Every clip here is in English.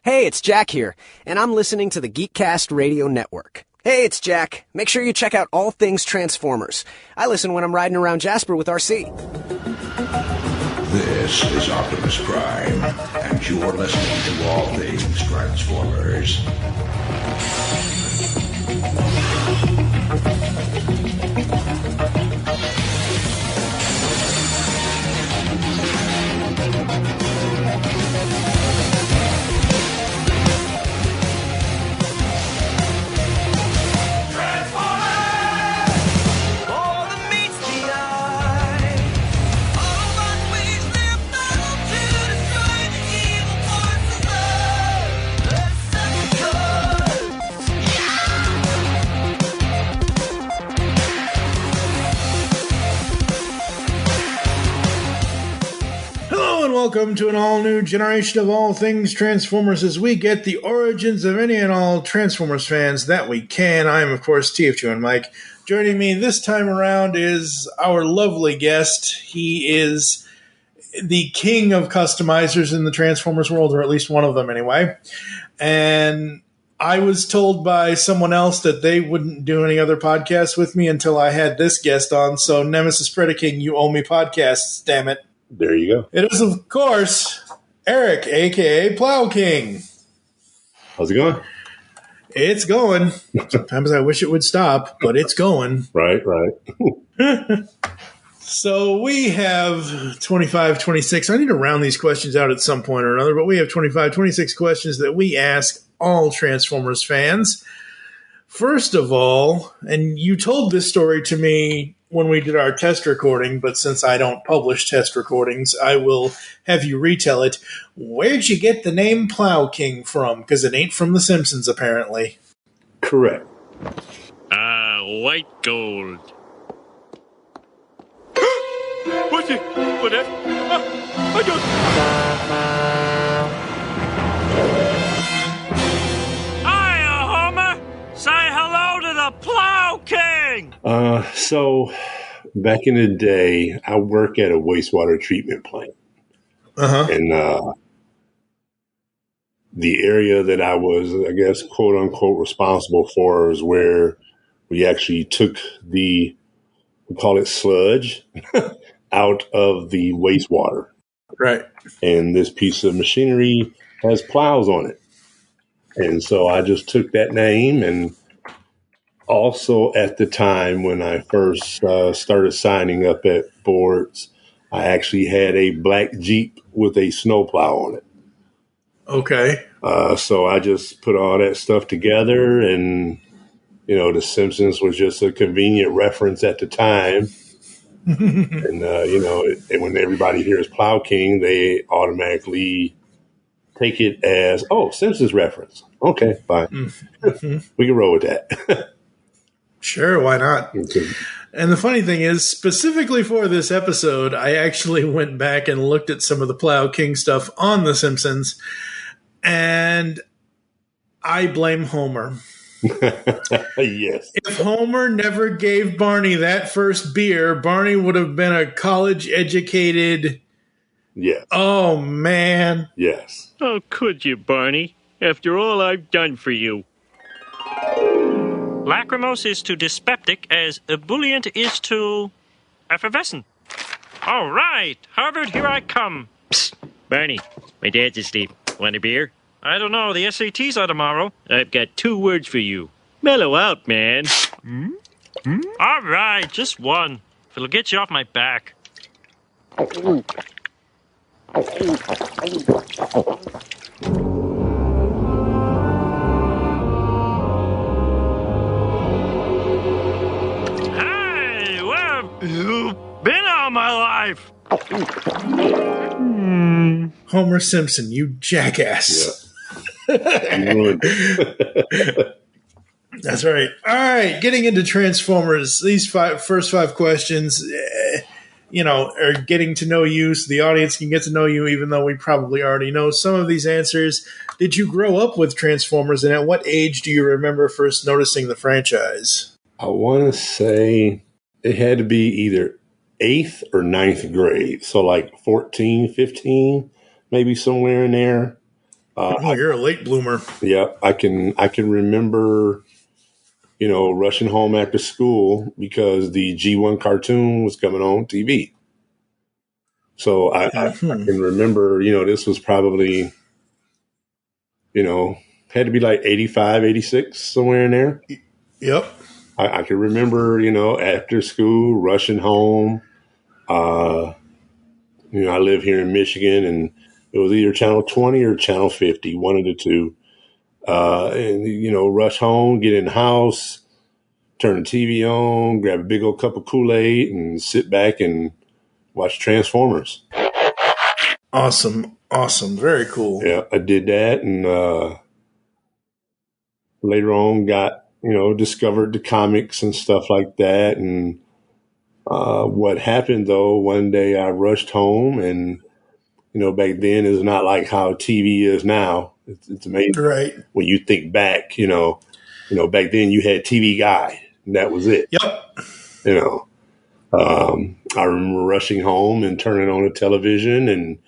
Hey, it's Jack here, and I'm listening to the Geekcast Radio Network. Hey, it's Jack. Make sure you check out All Things Transformers. I listen when I'm riding around Jasper with RC. This is Optimus Prime, and you're listening to All Things Transformers. Welcome to an all-new generation of All Things Transformers as we get the origins of any and all Transformers fans that we can. I am, of course, TF2 and Mike. Joining me this time around is our lovely guest. He is the king of customizers in the Transformers world, or at least one of them anyway. And I was told by someone else that they wouldn't do any other podcasts with me until I had this guest on. So, Nemesis Predaking, you owe me podcasts, damn it. There you go. It is, of course, Eric, a.k.a. Plow King. How's it going? It's going. Sometimes I wish it would stop, but it's going. Right. So we have 25, 26. I need to round these questions out at some point or another, but we have 25, 26 questions that we ask all Transformers fans. First of all, and you told this story to me when we did our test recording, but since I don't publish test recordings, I will have you retell it. Where'd you get the name Plow King from? Because it ain't from The Simpsons, apparently. Correct. White gold. What's it? Whatever. I don't... Hiya, Homer! Say hello to the Plow King! So back in the day, I work at a wastewater treatment plant. Uh-huh. And the area that I was, I guess, quote unquote, responsible for is where we actually took we call it sludge, out of the wastewater. Right. And this piece of machinery has plows on it. And so I just took that name, and also at the time when I first started signing up at boards, I actually had a black Jeep with a snowplow on it. Okay. So I just put all that stuff together, and, you know, The Simpsons was just a convenient reference at the time. And, you know, when everybody hears Plow King, they automatically take it as, oh, Simpsons reference. Okay, fine. Mm-hmm. We can roll with that. Sure, why not? Okay. And the funny thing is, specifically for this episode, I actually went back and looked at some of the Plow King stuff on The Simpsons, and I blame Homer. Yes. If Homer never gave Barney that first beer, Barney would have been a college-educated... Yeah. Oh, man. Yes. Oh, could you, Barney? After all I've done for you. Lachrymose is to dyspeptic as ebullient is to effervescent. All right, Harvard, here I come. Psst, Barney, my dad's asleep. Want a beer? I don't know, the SATs are tomorrow. I've got 2 words for you. Mellow out, man. All right, just one. If it'll get you off my back. Hey, where have you been all my life? Homer Simpson, you jackass. Yeah. That's right. All right, getting into Transformers, these first 5 questions, are getting to know you so the audience can get to know you, even though we probably already know some of these answers. Did you grow up with Transformers, and at what age do you remember first noticing the franchise? I want to say it had to be either 8th or 9th grade. So like 14, 15, maybe somewhere in there. You're a late bloomer. Yeah, I can remember, rushing home after school because the G1 cartoon was coming on TV. So I can remember, this was probably, had to be like 85, 86, somewhere in there. Yep. I can remember, after school, rushing home. I live here in Michigan, and it was either Channel 20 or Channel 50, one of the two. And rush home, get in the house, turn the TV on, grab a big old cup of Kool-Aid, and sit back and watch Transformers. Awesome. Very cool. Yeah, I did that, and later on got, discovered the comics and stuff like that. And what happened, though, one day I rushed home, and, back then is not like how TV is now. It's amazing. Right. When you think back, back then you had TV Guide, and that was it. Yep. I remember rushing home and turning on the television, and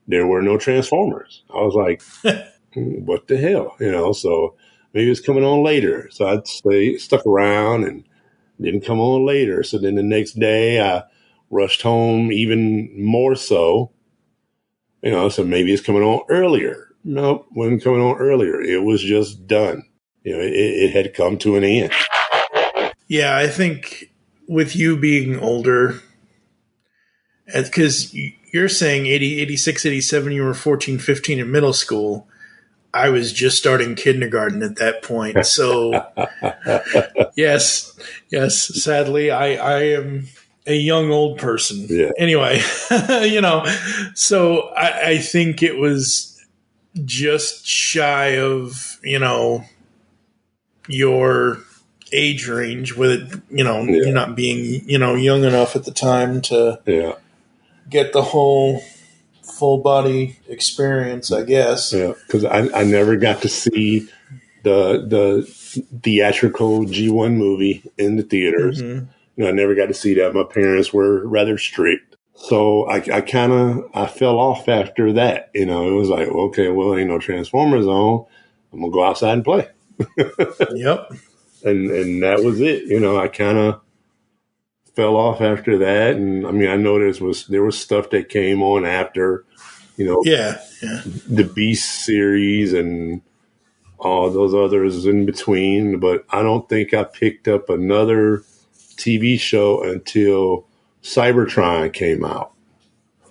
there were no Transformers. I was like, what the hell? So maybe it's coming on later. So I'd stuck around and didn't come on later. So then the next day I rushed home even more so, so maybe it's coming on earlier. Nope, wasn't coming on earlier. It was just done. It had come to an end. Yeah, I think with you being older, because you're saying 80, 86, 87, you were 14, 15 in middle school. I was just starting kindergarten at that point. So, yes, sadly, I am a young old person. Yeah. Anyway, so I think it was just shy of, your age range with it, you not being, young enough at the time to get the whole full body experience, I guess. Yeah, because I never got to see the theatrical G1 movie in the theaters. I never got to see that. My parents were rather strict. So I fell off after that. It was like, okay, well, ain't no Transformers on. I'm going to go outside and play. Yep. And that was it. I kind of fell off after that. And I mean, I know there was stuff that came on after, the Beast series and all those others in between. But I don't think I picked up another TV show until Cybertron came out.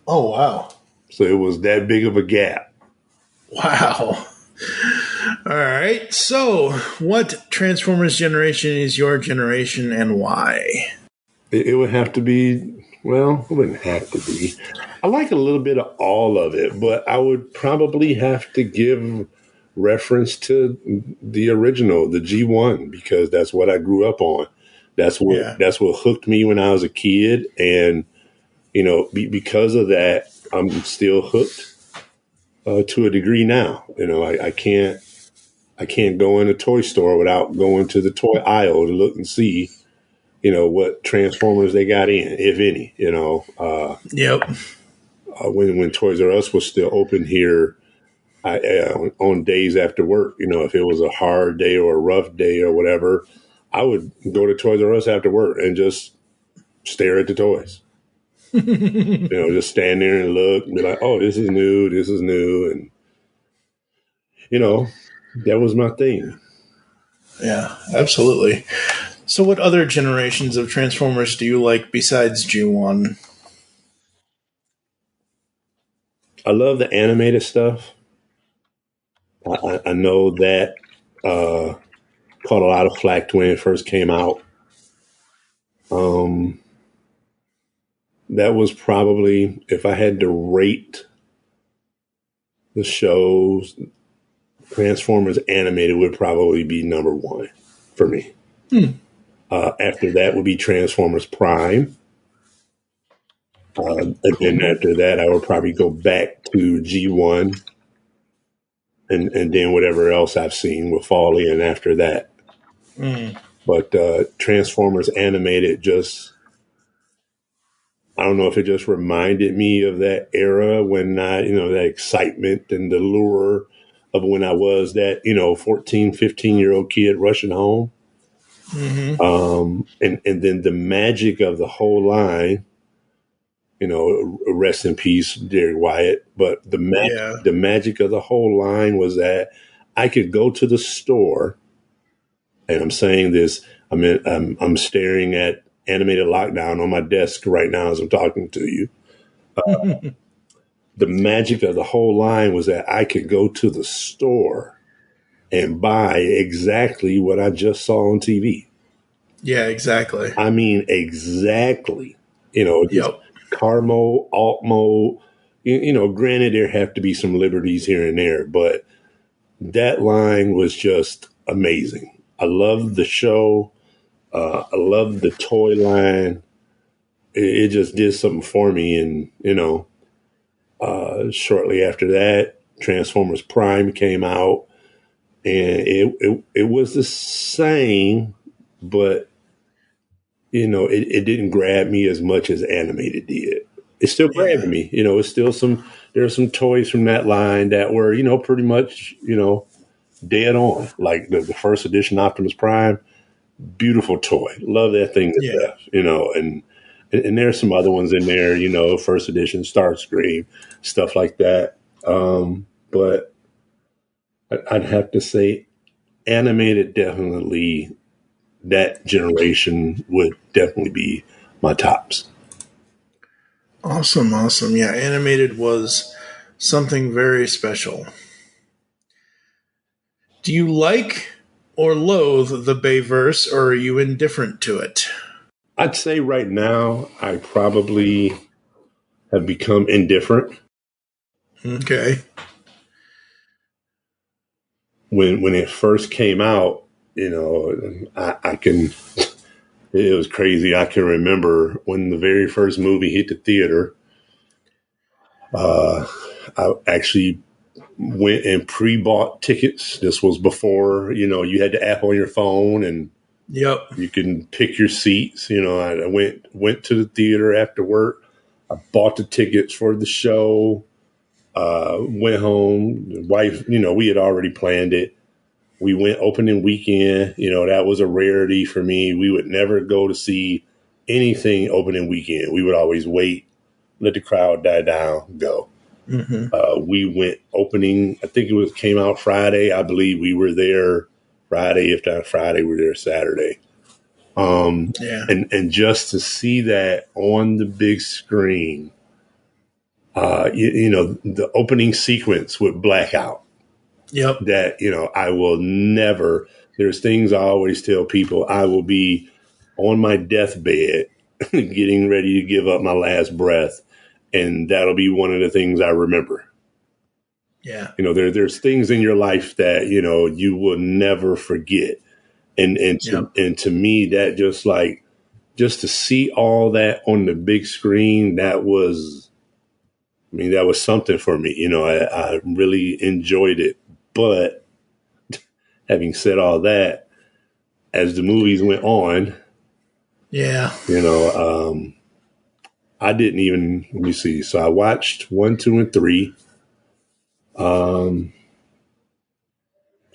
Oh, wow. So it was that big of a gap. Wow. All right. So what Transformers generation is your generation and why? It would have to be, well, it wouldn't have to be. I like a little bit of all of it, but I would probably have to give reference to the original, the G1, because that's what I grew up on. That's what hooked me when I was a kid. And, because of that, I'm still hooked to a degree now. I can't go in a toy store without going to the toy aisle to look and see, what Transformers they got in, if any, Yep. When Toys R Us was still open here, on days after work, if it was a hard day or a rough day or whatever, I would go to Toys R Us after work and just stare at the toys. Just stand there and look and be like, oh, this is new. And, that was my thing. Yeah, absolutely. So what other generations of Transformers do you like besides G1? I love the animated stuff. I know that caught a lot of flack when it first came out. That was probably, if I had to rate the shows, Transformers animated would probably be number one for me. After that would be Transformers Prime. And then after that, I would probably go back to G1. And then whatever else I've seen will fall in after that. But Transformers animated just, I don't know if it just reminded me of that era when that excitement and the lure of when I was that, 14, 15-year-old kid rushing home. And then the magic of the whole line, rest in peace, Derek Wyatt. But the magic of the whole line was that I could go to the store, and I'm saying this, I'm staring at Animated Lockdown on my desk right now as I'm talking to you. The magic of the whole line was that I could go to the store and buy exactly what I just saw on TV. Yeah, exactly. I mean, exactly. Just car mode, alt mode. Granted, there have to be some liberties here and there, but that line was just amazing. I loved the show. I loved the toy line. It just did something for me. And, shortly after that, Transformers Prime came out, and it was the same, but it didn't grab me as much as Animated did. It still grabbed me. It's still there are some toys from that line that were, pretty much, dead on. Like the first edition Optimus Prime, beautiful toy. Love that thing to death, and there's some other ones in there, first edition Starscream, stuff like that. But I'd have to say Animated definitely, that generation would definitely be my tops. Awesome. Yeah, Animated was something very special. Do you like or loathe the Bayverse, or are you indifferent to it? I'd say right now I probably have become indifferent. Okay. When it first came out, I can, it was crazy. I can remember when the very first movie hit the theater, I actually went and pre-bought tickets. This was before, you had the app on your phone and you can pick your seats. I went to the theater after work. I bought the tickets for the show, went home. The wife, we had already planned it. We went opening weekend. That was a rarity for me. We would never go to see anything opening weekend. We would always wait, let the crowd die down, go. We went opening, I think came out Friday. I believe we were there Friday. If not Friday, we were there Saturday. And just to see that on the big screen, the opening sequence with Blackout. That, I will never, there's things I always tell people, I will be on my deathbed getting ready to give up my last breath. And that'll be one of the things I remember. Yeah. There's things in your life that, you will never forget. And to me, that just to see all that on the big screen, that was something for me. I really enjoyed it. But having said all that, as the movies went on, I didn't even, let me see. So I watched 1, 2, and 3.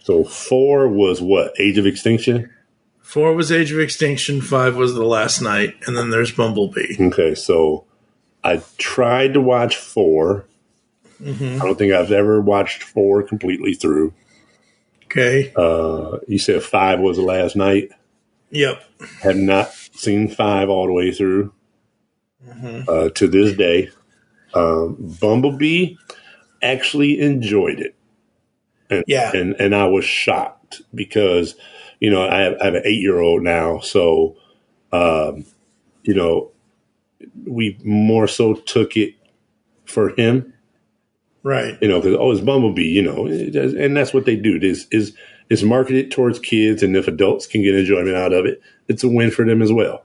So 4 was what? Age of Extinction? 4 was Age of Extinction. 5 was The Last Night. And then there's Bumblebee. Okay. So I tried to watch 4. I don't think I've ever watched 4 completely through. Okay. You said 5 was The Last Night? Yep. Have not seen 5 all the way through. To this day. Bumblebee, actually enjoyed it. And I was shocked because, I have an 8-year-old now. So, we more so took it for him. Right. Because, it's Bumblebee, and that's what they do. It's marketed towards kids, and if adults can get enjoyment out of it, it's a win for them as well.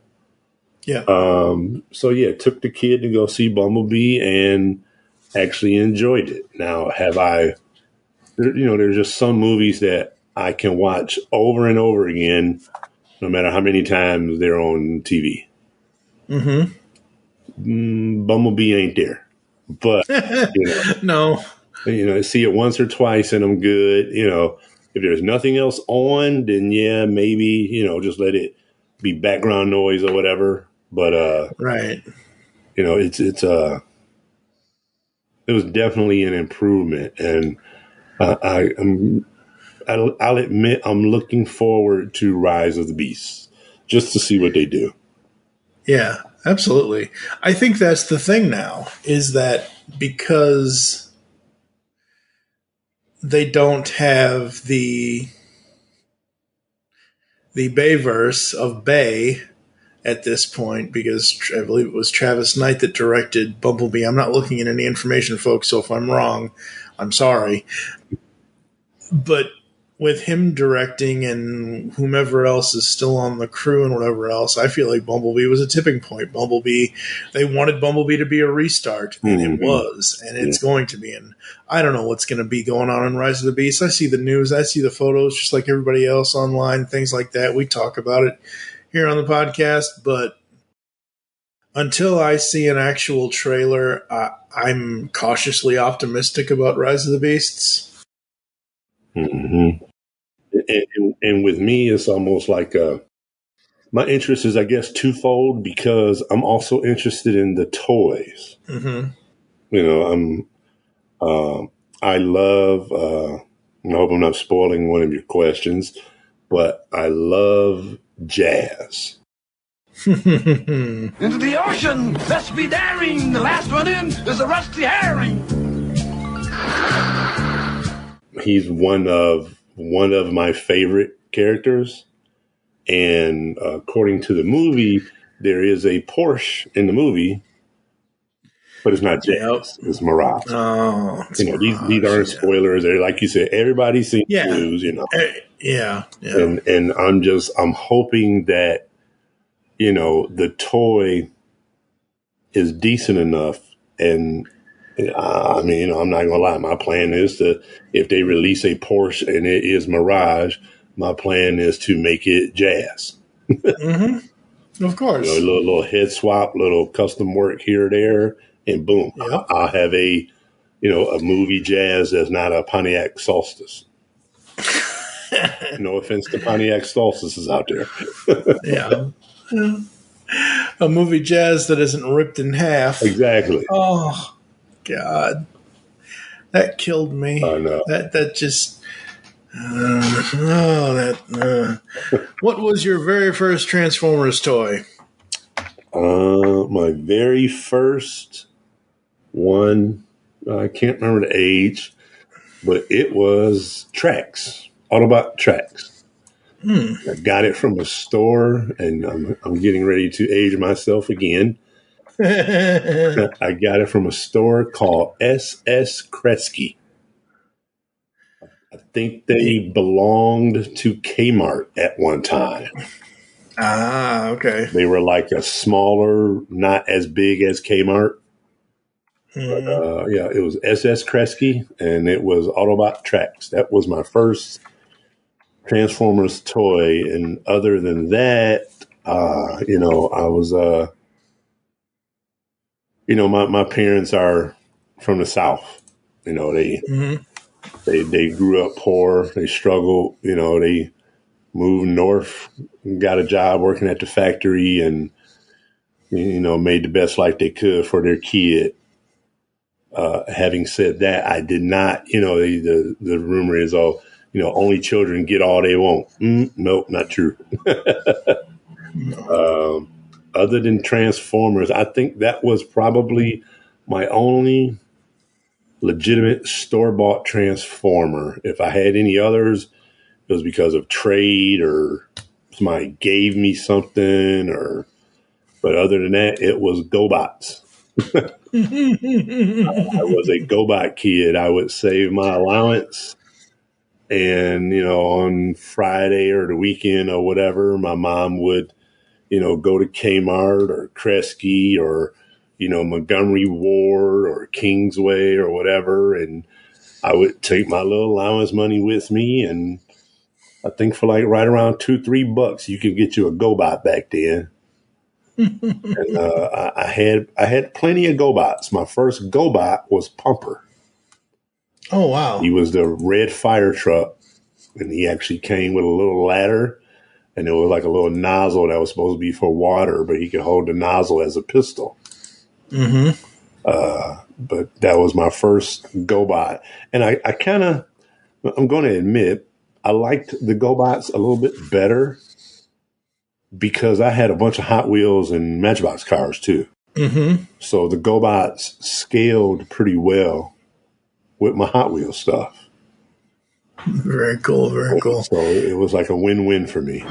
Yeah. Took the kid to go see Bumblebee and actually enjoyed it. Now, there's just some movies that I can watch over and over again, no matter how many times they're on TV. Mm-hmm. Bumblebee ain't there. But, No. See it once or twice and I'm good. If there's nothing else on, then yeah, maybe, just let it be background noise or whatever. But, Right. it was definitely an improvement. And I'll admit I'm looking forward to Rise of the Beasts just to see what they do. Yeah, absolutely. I think that's the thing now, is that because they don't have the Bayverse of Bay at this point, because I believe it was Travis Knight that directed Bumblebee. I'm not looking at any information, folks, so if I'm wrong, I'm sorry. But with him directing and whomever else is still on the crew and whatever else, I feel like Bumblebee was a tipping point. They wanted Bumblebee to be a restart, and it was, and it's going to be. And I don't know what's going to be going on in Rise of the Beast. I see the news, I see the photos, just like everybody else online, things like that. We talk about it here on the podcast, but until I see an actual trailer, I'm cautiously optimistic about Rise of the Beasts. Mm-hmm. And with me, it's almost like my interest is, I guess, twofold, because I'm also interested in the toys. Mm-hmm. I love, I hope I'm not spoiling one of your questions, but I love Jazz. Into the ocean, let's be daring. The last one in is a rusty herring. He's one of my favorite characters, and according to the movie, there is a Porsche in the movie, but it's not Jazz. Yep. It's Mirage. Oh, Mirage, these aren't spoilers. They're, like you said, everybody's seen the news. Yeah. And I'm hoping that the toy is decent enough. And I'm not gonna lie. My plan is if they release a Porsche and it is Mirage, my plan is to make it Jazz. Mm-hmm. Of course. A little head swap, little custom work here or there, and boom, yep. I'll have a movie Jazz that's not a Pontiac Solstice. No offense to Pontiac Solstices out there. Yeah. A movie Jazz that isn't ripped in half. Exactly. Oh, God. That killed me. I know. That just... What was your very first Transformers toy? My very first one, I can't remember the age, but it was Trax, Autobot Trax. I got it from a store, and I'm getting ready to age myself again. I got it from a store called SS Kresge. I think they belonged to Kmart at one time. Ah, okay. They were like a smaller, not as big as Kmart. But it was SS Kresge, and it was Autobot Trax. That was my first Transformers toy. And other than that, I was, my parents are from the South. They grew up poor. They struggled. They moved north, got a job working at the factory, and made the best life they could for their kid. Having said that, I did not. The rumor is, only children get all they want. Nope, not true. Other than Transformers, I think that was probably my only legitimate store-bought Transformer. If I had any others, it was because of trade or somebody gave me something, but other than that, it was GoBots. I was a GoBot kid. I would save my allowance, and on Friday or the weekend or whatever, my mom would go to Kmart or Kresge or Montgomery Ward or Kingsway or whatever, and I would take my little allowance money with me, and I think for like right around $2-3 you could get you a GoBot back then. And I had plenty of GoBots. My first GoBot was Pumper. Oh, wow. He was the red fire truck, and he actually came with a little ladder, and there was like a little nozzle that was supposed to be for water, but he could hold the nozzle as a pistol. Mm-hmm. But that was my first GoBot. And I kind of, I'm going to admit, I liked the GoBots a little bit better because I had a bunch of Hot Wheels and Matchbox cars too. Mm-hmm. So the GoBots scaled pretty well with my Hot Wheels stuff. Very cool. Very cool. So it was like a win-win for me.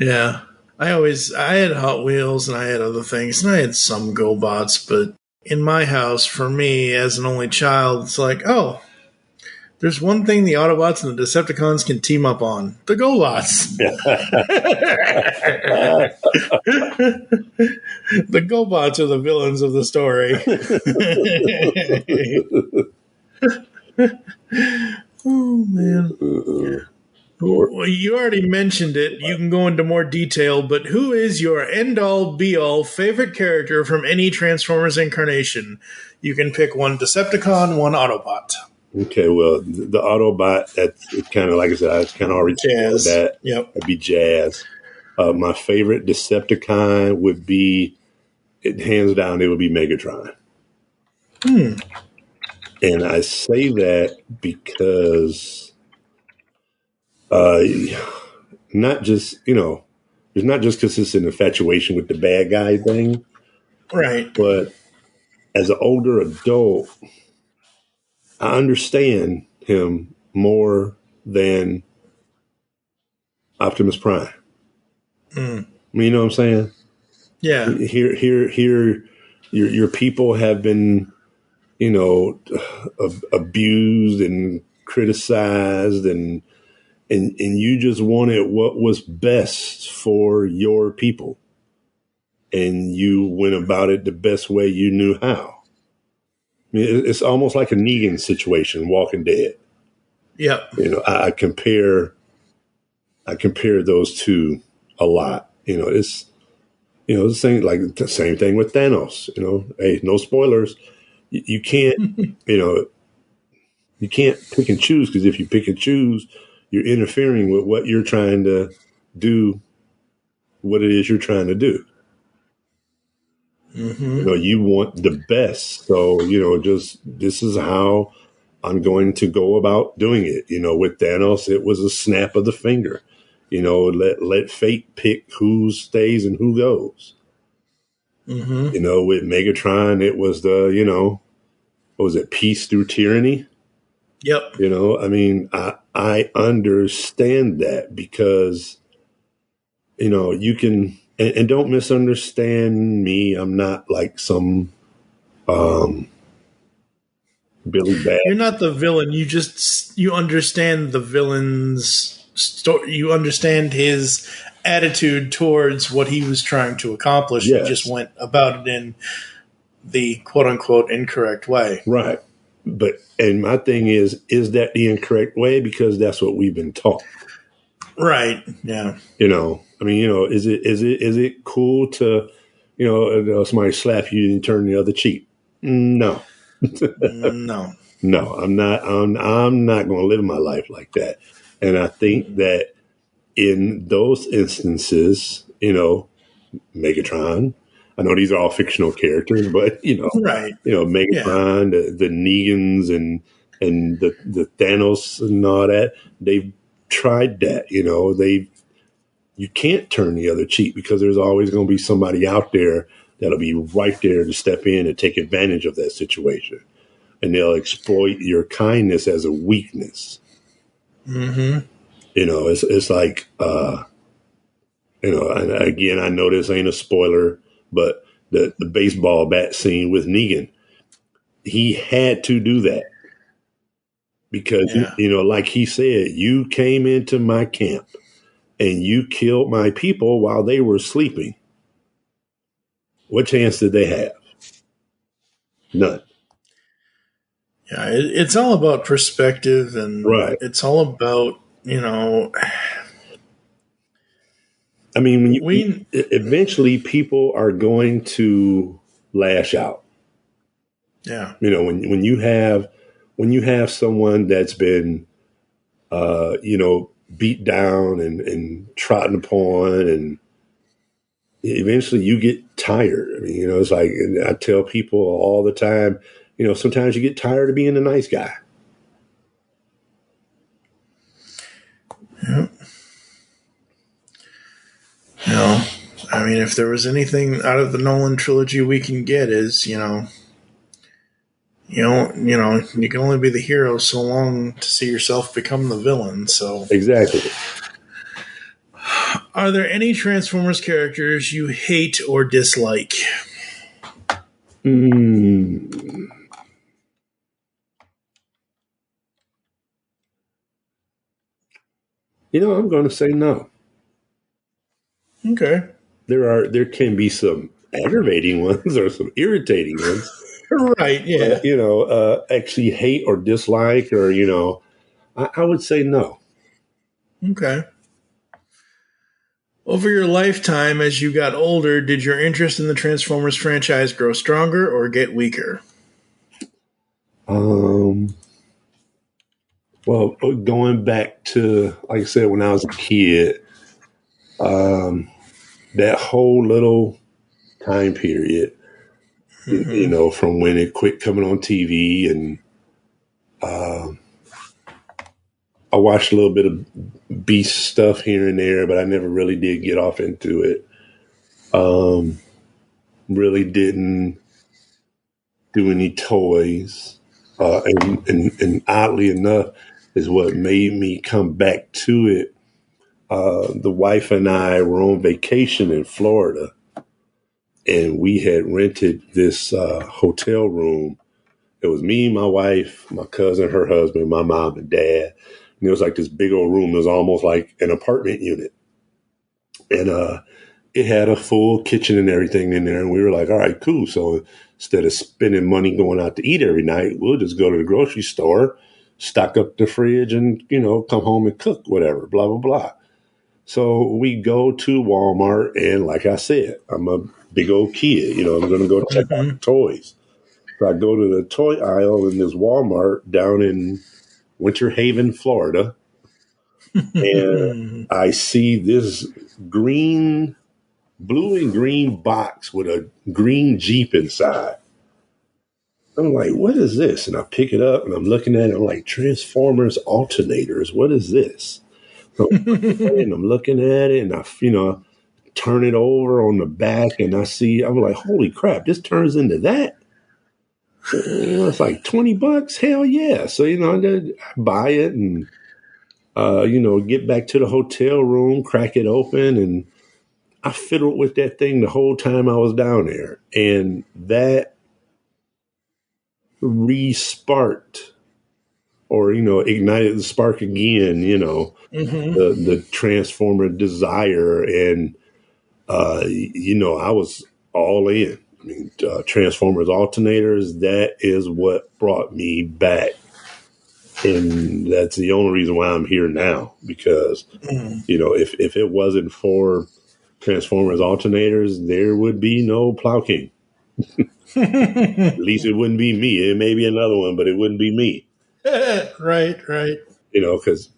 Yeah. I had Hot Wheels and I had other things and I had some GoBots, but in my house, for me, as an only child, it's like, oh, there's one thing the Autobots and the Decepticons can team up on. The GoBots. The GoBots are the villains of the story. Oh, man. Well, you already mentioned it. You can go into more detail, but who is your end-all, be-all favorite character from any Transformers incarnation? You can pick one Decepticon, one Autobot. Okay, well, the Autobot, that's kind of, like I said, I kind of already Jazz. That. Yep. That'd be Jazz. My favorite Decepticon would be, hands down, it would be Megatron. And I say that because... not just, it's not just because it's an infatuation with the bad guy thing. Right. But as an older adult, I understand him more than Optimus Prime. You know what I'm saying? Yeah. Here, your people have been, abused and criticized and you just wanted what was best for your people. And you went about it the best way you knew how. I mean, it's almost like a Negan situation, Walking Dead. Yep. I compare those two a lot. It's the same thing with Thanos. Hey, no spoilers. You can't you can't pick and choose, because if you pick and choose, you're interfering with what you're trying to do, what it is you're trying to do. Mm-hmm. You want the best. So, just this is how I'm going to go about doing it. With Thanos, it was a snap of the finger. Let fate pick who stays and who goes. Mm-hmm. With Megatron, it was what was it, peace through tyranny? Yep. I understand that because, you can, and don't misunderstand me. I'm not like some Billy Bat. You're not the villain. You understand the villain's story. You understand his attitude towards what he was trying to accomplish. Yes. He just went about it in the quote-unquote incorrect way. Right. And my thing is that the incorrect way? Because that's what we've been taught. Right. Yeah. Is it cool to, somebody slap you and turn the other cheek? No. No. No, I'm not going to live my life like that. And I think that in those instances, Megatron, I know these are all fictional characters, but right. Megatron, the Negans and the Thanos and all that, they've tried that. You can't turn the other cheek because there's always going to be somebody out there that'll be right there to step in and take advantage of that situation, and they'll exploit your kindness as a weakness. Mm-hmm. It's like, and again, I know this ain't a spoiler, but the baseball bat scene with Negan, he had to do that. because, Yeah. like he said, you came into my camp and you killed my people while they were sleeping. What chance did they have? None. Yeah, it's all about perspective, and Right. it's all about, I mean, we, eventually people are going to lash out. yeah. When you have someone that's been, beat down and trodden upon, and eventually you get tired. I mean, it's like, and I tell people all the time, sometimes you get tired of being a nice guy. Yeah. I mean, if there was anything out of the Nolan trilogy we can get is, you can only be the hero so long to see yourself become the villain. So, Exactly. are there any Transformers characters you hate or dislike? I'm going to say no. Okay. There can be some aggravating ones or some irritating ones. Right, yeah. Actually hate or dislike, or, I would say no. Okay. Over your lifetime, as you got older, did your interest in the Transformers franchise grow stronger or get weaker? Well, going back to, like I said, when I was a kid, that whole little time period, from when it quit coming on TV, and I watched a little bit of Beast stuff here and there, but I never really did get off into it. Really didn't do any toys. And oddly enough, is what made me come back to it. The wife and I were on vacation in Florida, and we had rented this hotel room. It was me, my wife, my cousin, her husband, my mom and dad. And it was like this big old room. It was almost like an apartment unit. And it had a full kitchen and everything in there. And we were like, all right, cool. So instead of spending money going out to eat every night, we'll just go to the grocery store, stock up the fridge, and, come home and cook whatever, blah, blah, blah. So we go to Walmart, and like I said, I'm a big old kid. I'm going to go check out the toys. So I go to the toy aisle in this Walmart down in Winter Haven, Florida, and I see this blue and green box with a green Jeep inside. I'm like, what is this? And I pick it up, and I'm looking at it. I'm like, Transformers alternators. What is this? So, and I'm looking at it, and I turn it over on the back, and I'm like, holy crap, this turns into that. It's like $20. Hell yeah. So, I buy it and, get back to the hotel room, crack it open, and I fiddled with that thing the whole time I was down there. And that re-sparked or, ignited the spark again, the Transformer desire. And, I was all in. I mean, Transformers alternators, that is what brought me back. And that's the only reason why I'm here now, because, if it wasn't for Transformers alternators, there would be no Plow King. At least it wouldn't be me. It may be another one, but it wouldn't be me. Right. Because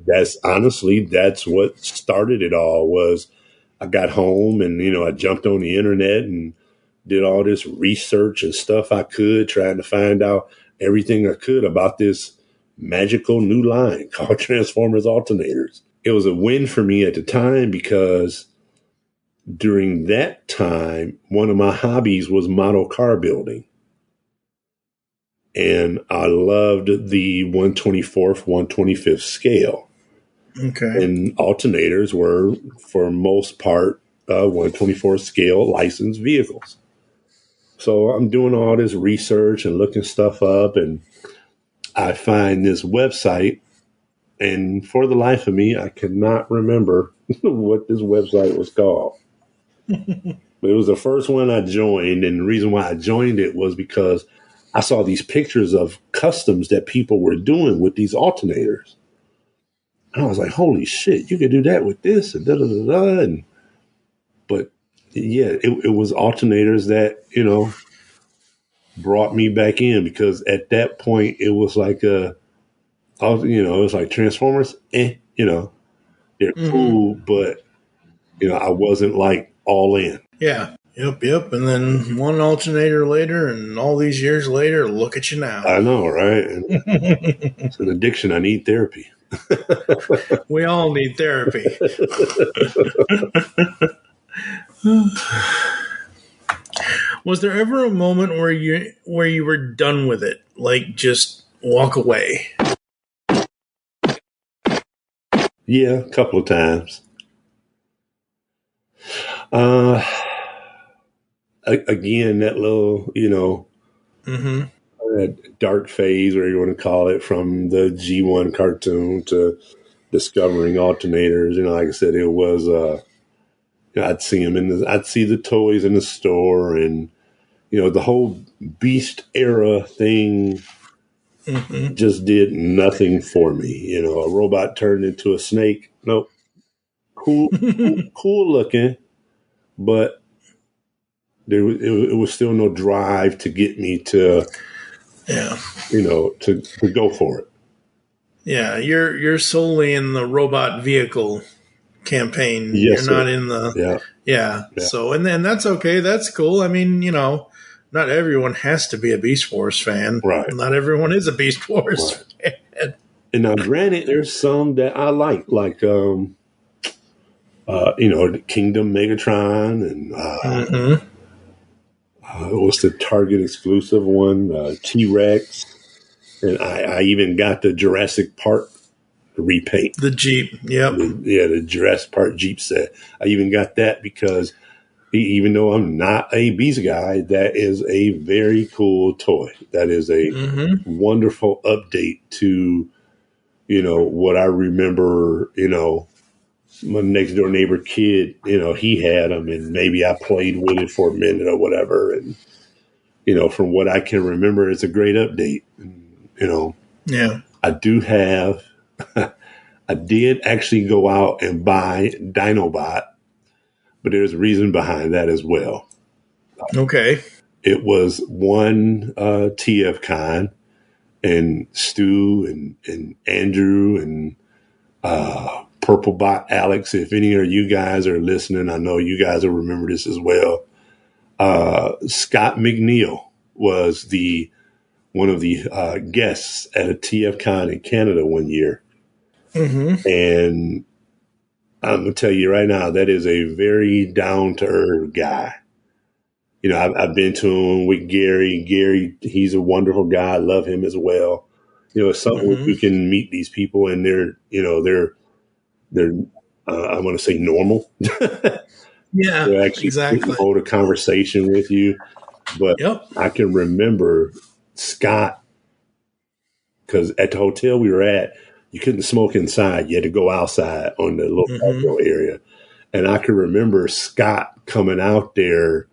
that's what started it all. Was I got home and, I jumped on the internet and did all this research and stuff I could, trying to find out everything I could about this magical new line called Transformers alternators. It was a win for me at the time, because during that time, one of my hobbies was model car building. And I loved the 1/24th, 1/25th scale. Okay. And alternators were, for most part, 1/24th scale licensed vehicles. So I'm doing all this research and looking stuff up, and I find this website, and for the life of me, I cannot remember what this website was called. But it was the first one I joined, and the reason why I joined it was because I saw these pictures of customs that people were doing with these alternators. And I was like, holy shit, you can do that with this and da-da-da-da. And, but yeah, it was alternators that, brought me back in, because at that point it was like it was like Transformers, they're cool, but I wasn't like all in. Yeah. Yep. And then one alternator later, and all these years later, look at you now. I know, right? And it's an addiction. I need therapy. We all need therapy. Was there ever a moment where you were done with it, like just walk away? Yeah, a couple of times. Again, that little, that dark phase, or you want to call it, from the G1 cartoon to discovering alternators. Like I said, it was. I'd see them I'd see the toys in the store, and the whole Beast era thing just did nothing for me. A robot turned into a snake. Nope. Cool looking, but it was still no drive to get me to, to go for it. Yeah, you're solely in the robot vehicle campaign. Yes, you're not in the yeah. So and that's okay. That's cool. I mean, not everyone has to be a Beast Wars fan. Right. Not everyone is a Beast Wars fan. And now, granted, there's some that I like the Kingdom Megatron, and what's the Target exclusive one? T-Rex. And I even got the Jurassic Park repaint. The Jeep, yep. The Jurassic Park Jeep set. I even got that because even though I'm not a Beast guy, that is a very cool toy. That is a wonderful update to, what I remember, my next door neighbor kid, he had them, and maybe I played with it for a minute or whatever. And, from what I can remember, it's a great update. Yeah. I did actually go out and buy Dinobot, but there's a reason behind that as well. Okay. It was one TFCon, and Stu and Andrew and Purple Bot Alex, if any of you guys are listening, I know you guys will remember this as well. Scott McNeil was one of the guests at a TFCon in Canada one year. And I'm going to tell you right now, that is a very down-to-earth guy. I've been to him with Gary. Gary, he's a wonderful guy. I love him as well. It's something where you can meet these people, and they're I want to say normal. Yeah, they're actually exactly. hold a conversation with you. But I can remember Scott, because at the hotel we were at, you couldn't smoke inside. You had to go outside on the little patio area. And I can remember Scott coming out there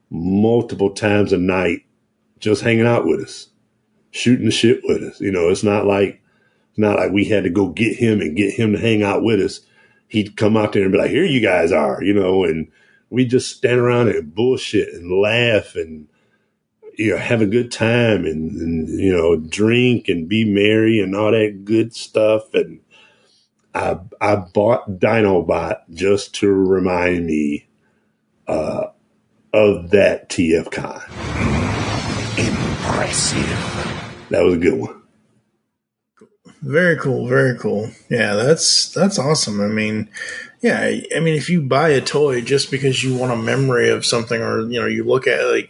multiple times a night, just hanging out with us, shooting the shit with us. It's not like we had to go get him and get him to hang out with us. He'd come out there and be like, here you guys are, and we just stand around and bullshit and laugh and, have a good time and drink and be merry and all that good stuff. And I bought Dinobot just to remind me of that TFCon. Impressive. That was a good one. Very cool. Very cool. Yeah, that's awesome. I mean, if you buy a toy just because you want a memory of something, or, you look at it,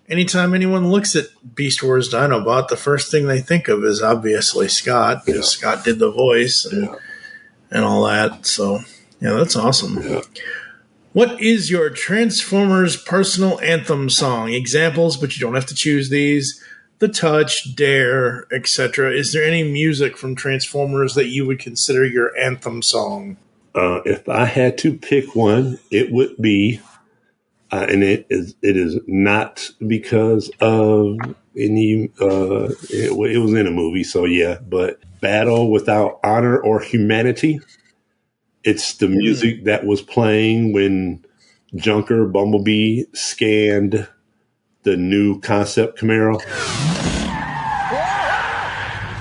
anytime anyone looks at Beast Wars Dinobot, the first thing they think of is obviously Scott, because Scott did the voice and all that. So, that's awesome. Yeah. What is your Transformers personal anthem song? Examples, but you don't have to choose these. The Touch, Dare, etc. Is there any music from Transformers that you would consider your anthem song? If I had to pick one, it would be, and it is not because of any. It was in a movie, so yeah. But Battle Without Honor or Humanity. It's the music that was playing when Junker Bumblebee scanned the new concept Camaro.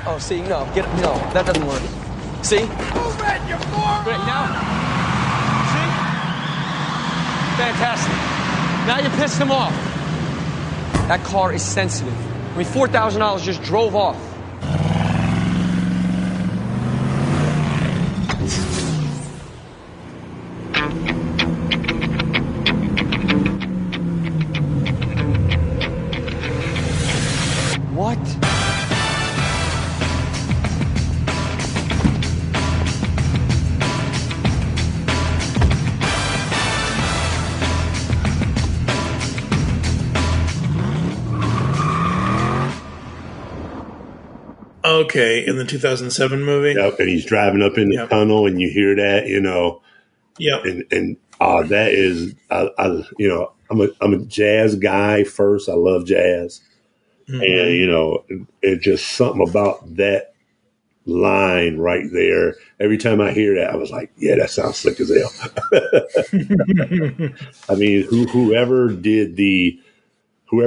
Oh, see, no, that doesn't work. See? Move it, you moron! Great, now. See? Fantastic. Now you're pissing them off. That car is sensitive. I mean, $4,000 just drove off. What? Okay, in the 2007 movie. Yep, and he's driving up in the tunnel, and you hear that, Yep. And that is, I'm a jazz guy first. I love jazz, and it's just something about that line right there. Every time I hear that, I was like, yeah, that sounds slick as hell. I mean, whoever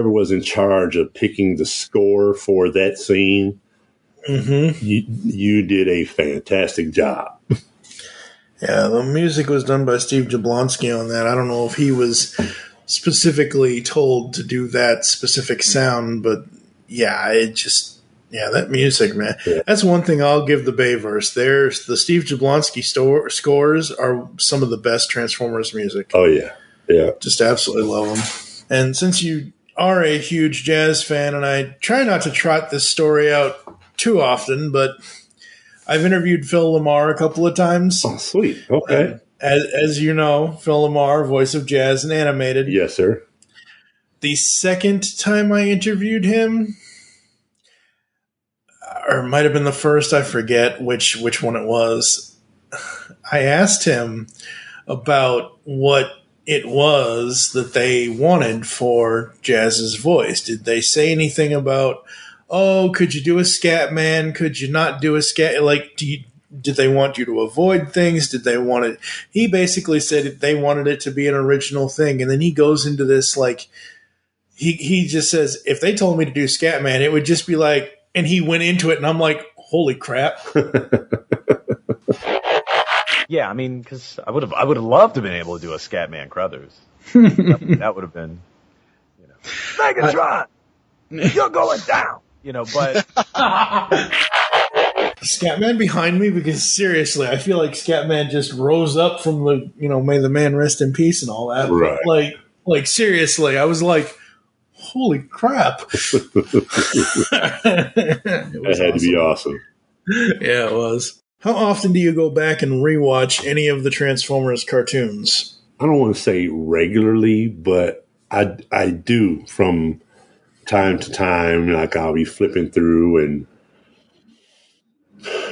was in charge of picking the score for that scene, you did a fantastic job. Yeah, the music was done by Steve Jablonsky on that. I don't know if he was specifically told to do that specific sound, but yeah, that music, man. Yeah. That's one thing I'll give the Bayverse. The Steve Jablonsky scores are some of the best Transformers music. Oh, yeah. Yeah. Just absolutely love them. And since you are a huge jazz fan, and I try not to trot this story out too often, but I've interviewed Phil Lamar a couple of times. Oh, sweet. Okay. As you know, Phil Lamar, voice of Jazz and Animated. Yes, sir. The second time I interviewed him, or it might have been the first, I forget which one it was, I asked him about what it was that they wanted for Jazz's voice. Did they say anything about, oh, could you do a scat man? Could you not do a scat? Like, did they want you to avoid things? Did they want it? He basically said they wanted it to be an original thing. And then he goes into this, like, he just says, if they told me to do scat man, it would just be like, and he went into it and I'm like, holy crap. Yeah, I mean, because I would have loved to have been able to do a Scatman Crothers. that would have been, Megatron, you're going down. But Scatman behind me, because seriously, I feel like Scatman just rose up from the, may the man rest in peace and all that. Right. But like seriously, I was like, holy crap. That had to be awesome. Yeah, it was. How often do you go back and rewatch any of the Transformers cartoons? I don't want to say regularly, but I do from time to time. Like, I'll be flipping through and,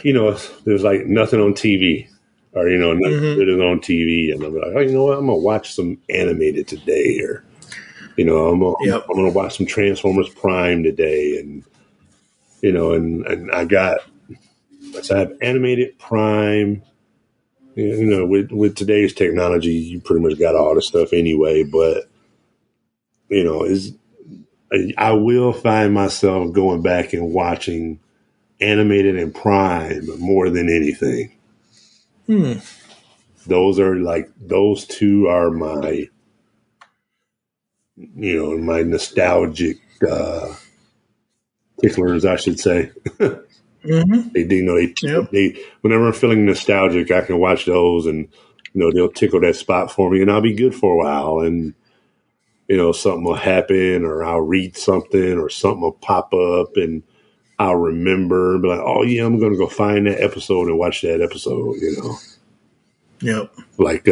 there's like nothing on TV or, nothing that is on TV. And I'm like, oh, you know what? I'm going to watch some animated today, or, I'm going to watch some Transformers Prime today. And, and I have animated Prime. With today's technology, you pretty much got all the stuff anyway. But I will find myself going back and watching animated and Prime more than anything. Those two are my my nostalgic ticklers, I should say. They whenever I'm feeling nostalgic, I can watch those, and they'll tickle that spot for me, and I'll be good for a while. And something will happen, or I'll read something, or something will pop up, and I'll remember and be like, oh yeah, I'm going to go find that episode and watch that episode. Yep. Like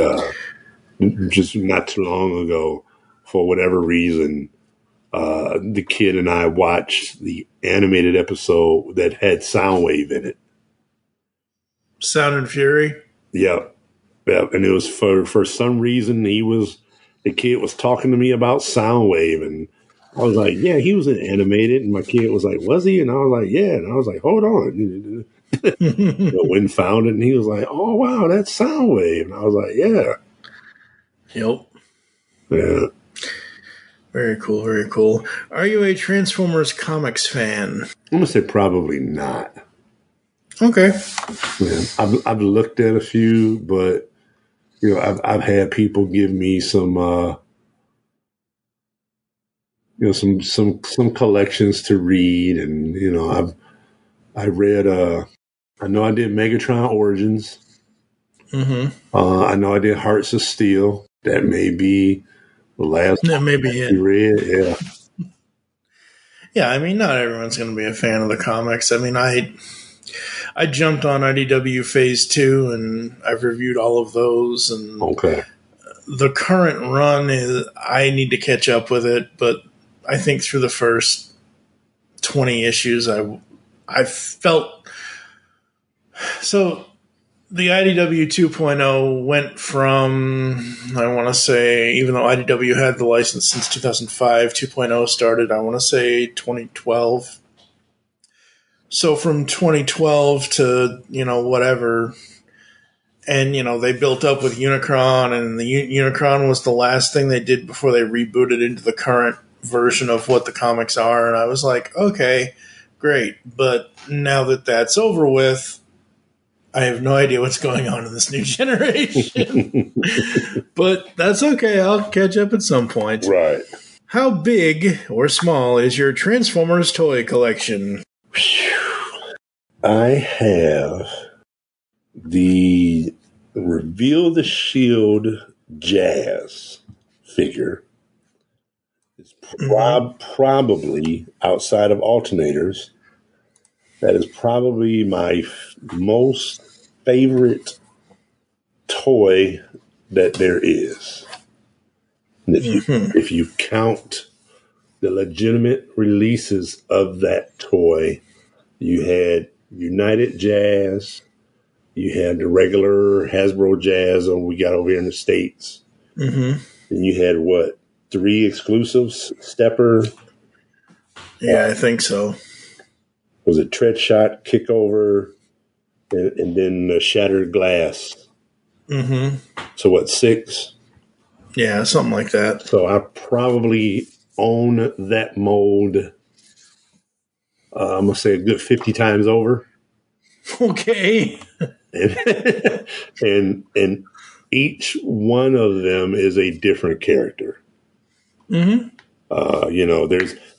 just not too long ago, for whatever reason, the kid and I watched the animated episode that had Soundwave in it. Sound and Fury? Yep. And it was for some reason the kid was talking to me about Soundwave, and I was like, yeah, he was in animated, and my kid was like, was he? And I was like, yeah, and I was like, hold on. Went and found it, and he was like, oh wow, that's Soundwave, and I was like, yeah. Yep. Yeah. Very cool, very cool. Are you a Transformers comics fan? I'm gonna say probably not. Okay. Yeah, I've looked at a few, but I've had people give me some some collections to read, and I read I know I did Megatron Origins. Mm-hmm. I know I did Hearts of Steel. That may be the last that may be it. Read, yeah. Yeah, I mean, not everyone's going to be a fan of the comics. I mean, I jumped on IDW Phase 2, and I've reviewed all of those. And okay. The current run is, I need to catch up with it, but I think through the first 20 issues, I felt... So, the IDW 2.0 went from, I want to say, even though IDW had the license since 2005, 2.0 started, I want to say, 2012. So from 2012 to, whatever, and, they built up with Unicron, and the Unicron was the last thing they did before they rebooted into the current version of what the comics are, and I was like, okay, great, but now that that's over with, I have no idea what's going on in this new generation. But that's okay, I'll catch up at some point. Right. How big or small is your Transformers toy collection? I have the Reveal the Shield Jazz figure. It's probably, outside of alternators, that is probably my most favorite toy that there is. And if you count the legitimate releases of that toy, you had United Jazz, you had the regular Hasbro Jazz we got over here in the States. Mm-hmm. And you had, 3 exclusives? Stepper? Yeah, I think so. Was it Tread Shot, Kickover, and then Shattered Glass? Mm-hmm. So 6? Yeah, something like that. So I probably own that mold, I'm going to say a good 50 times over. Okay. and each one of them is a different character. Mm-hmm.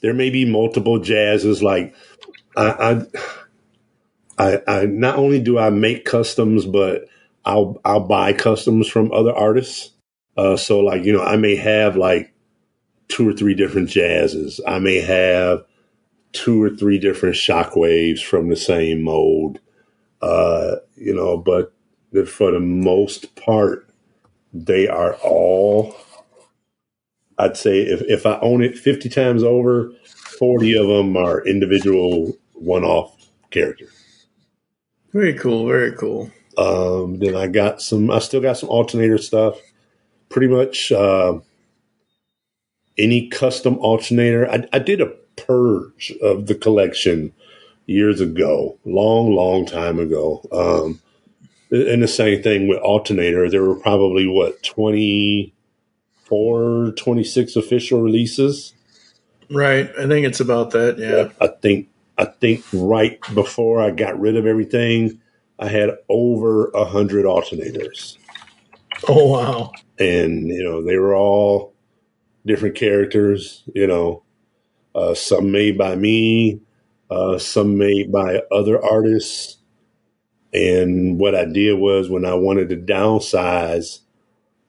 There may be multiple jazzes. Like I not only do I make customs, but I'll buy customs from other artists. So I may have 2 or 3 different jazzes. I may have 2 or 3 different shockwaves from the same mold. But for the most part, they are all, I'd say if I own it 50 times over, 40 of them are individual one-off characters. Very cool, very cool. Then I still got some alternator stuff. Pretty much any custom alternator. I did a purge of the collection years ago, long time ago. And the same thing with alternator. There were probably 24, 26 official releases. Right. I think it's about that. Yeah. I think right before I got rid of everything, I had over 100 alternators. Oh, wow. And, they were all different characters, some made by me, some made by other artists. And what I did was, when I wanted to downsize,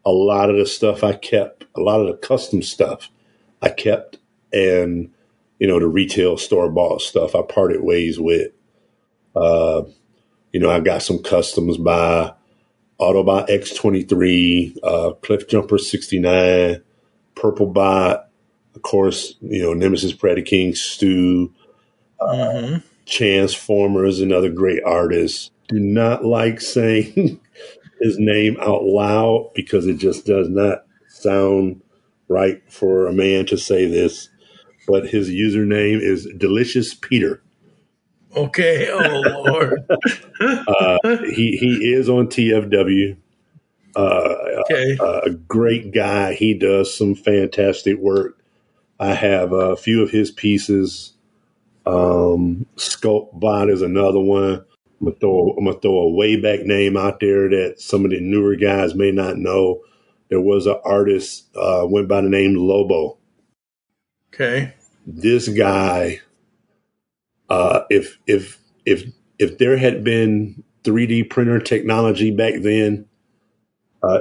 a lot of the stuff I kept, a lot of the custom stuff I kept, and, the retail store-bought stuff I parted ways with. I got some customs by Autobot X23, Cliff Jumper 69, Purple Bot, Of course, Nemesis, Predaking, Stu, Transformer is another great artist. Do not like saying his name out loud because it just does not sound right for a man to say this. But his username is Delicious Peter. Okay. Oh, Lord. He is on TFW. Okay. A great guy. He does some fantastic work. I have a few of his pieces. Sculptbot is another one. I'm gonna throw a way back name out there that some of the newer guys may not know. There was an artist went by the name Lobo. Okay. This guy, if there had been 3D printer technology back then,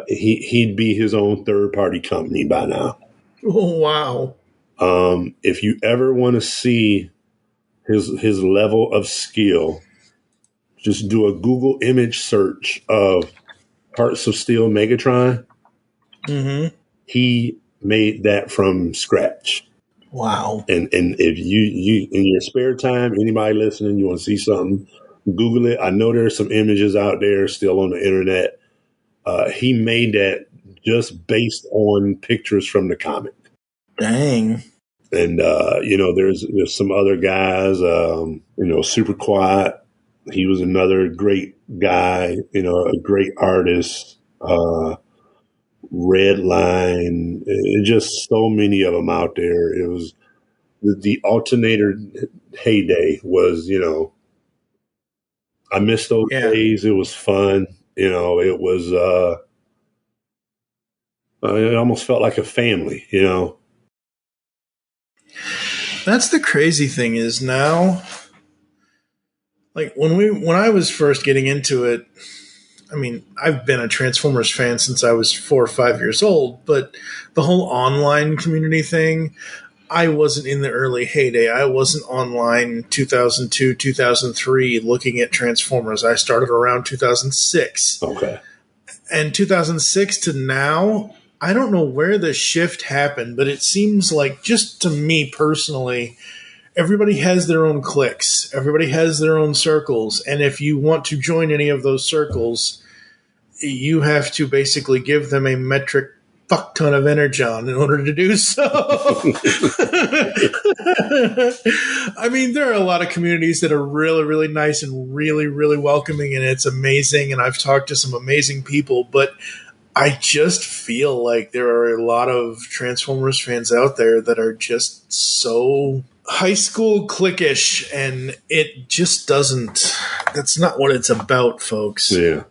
he'd be his own third party company by now. Oh, wow. If you ever want to see his level of skill, just do a Google image search of Parts of Steel Megatron. Mm-hmm. He made that from scratch. Wow. And if you in your spare time, anybody listening, you want to see something, Google it. I know there's some images out there still on the internet. He made that just based on pictures from the comic. Dang. And there's some other guys. Super Quad. He was another great guy. A great artist. Redline. Just so many of them out there. It was the alternator heyday. Was I miss those days. It was fun. It was. It almost felt like a family. That's the crazy thing is now, like when I was first getting into it, I mean, I've been a Transformers fan since I was 4 or 5 years old, but the whole online community thing, I wasn't in the early heyday. I wasn't online 2002, 2003 looking at Transformers. I started around 2006. Okay. And 2006 to now, I don't know where the shift happened, but it seems like, just to me personally, everybody has their own cliques. Everybody has their own circles. And if you want to join any of those circles, you have to basically give them a metric fuck ton of energon in order to do so. I mean, there are a lot of communities that are really, really nice and really, really welcoming, and it's amazing. And I've talked to some amazing people, but I just feel like there are a lot of Transformers fans out there that are just so high school cliquish, and it just doesn't. That's not what it's about, folks. Yeah.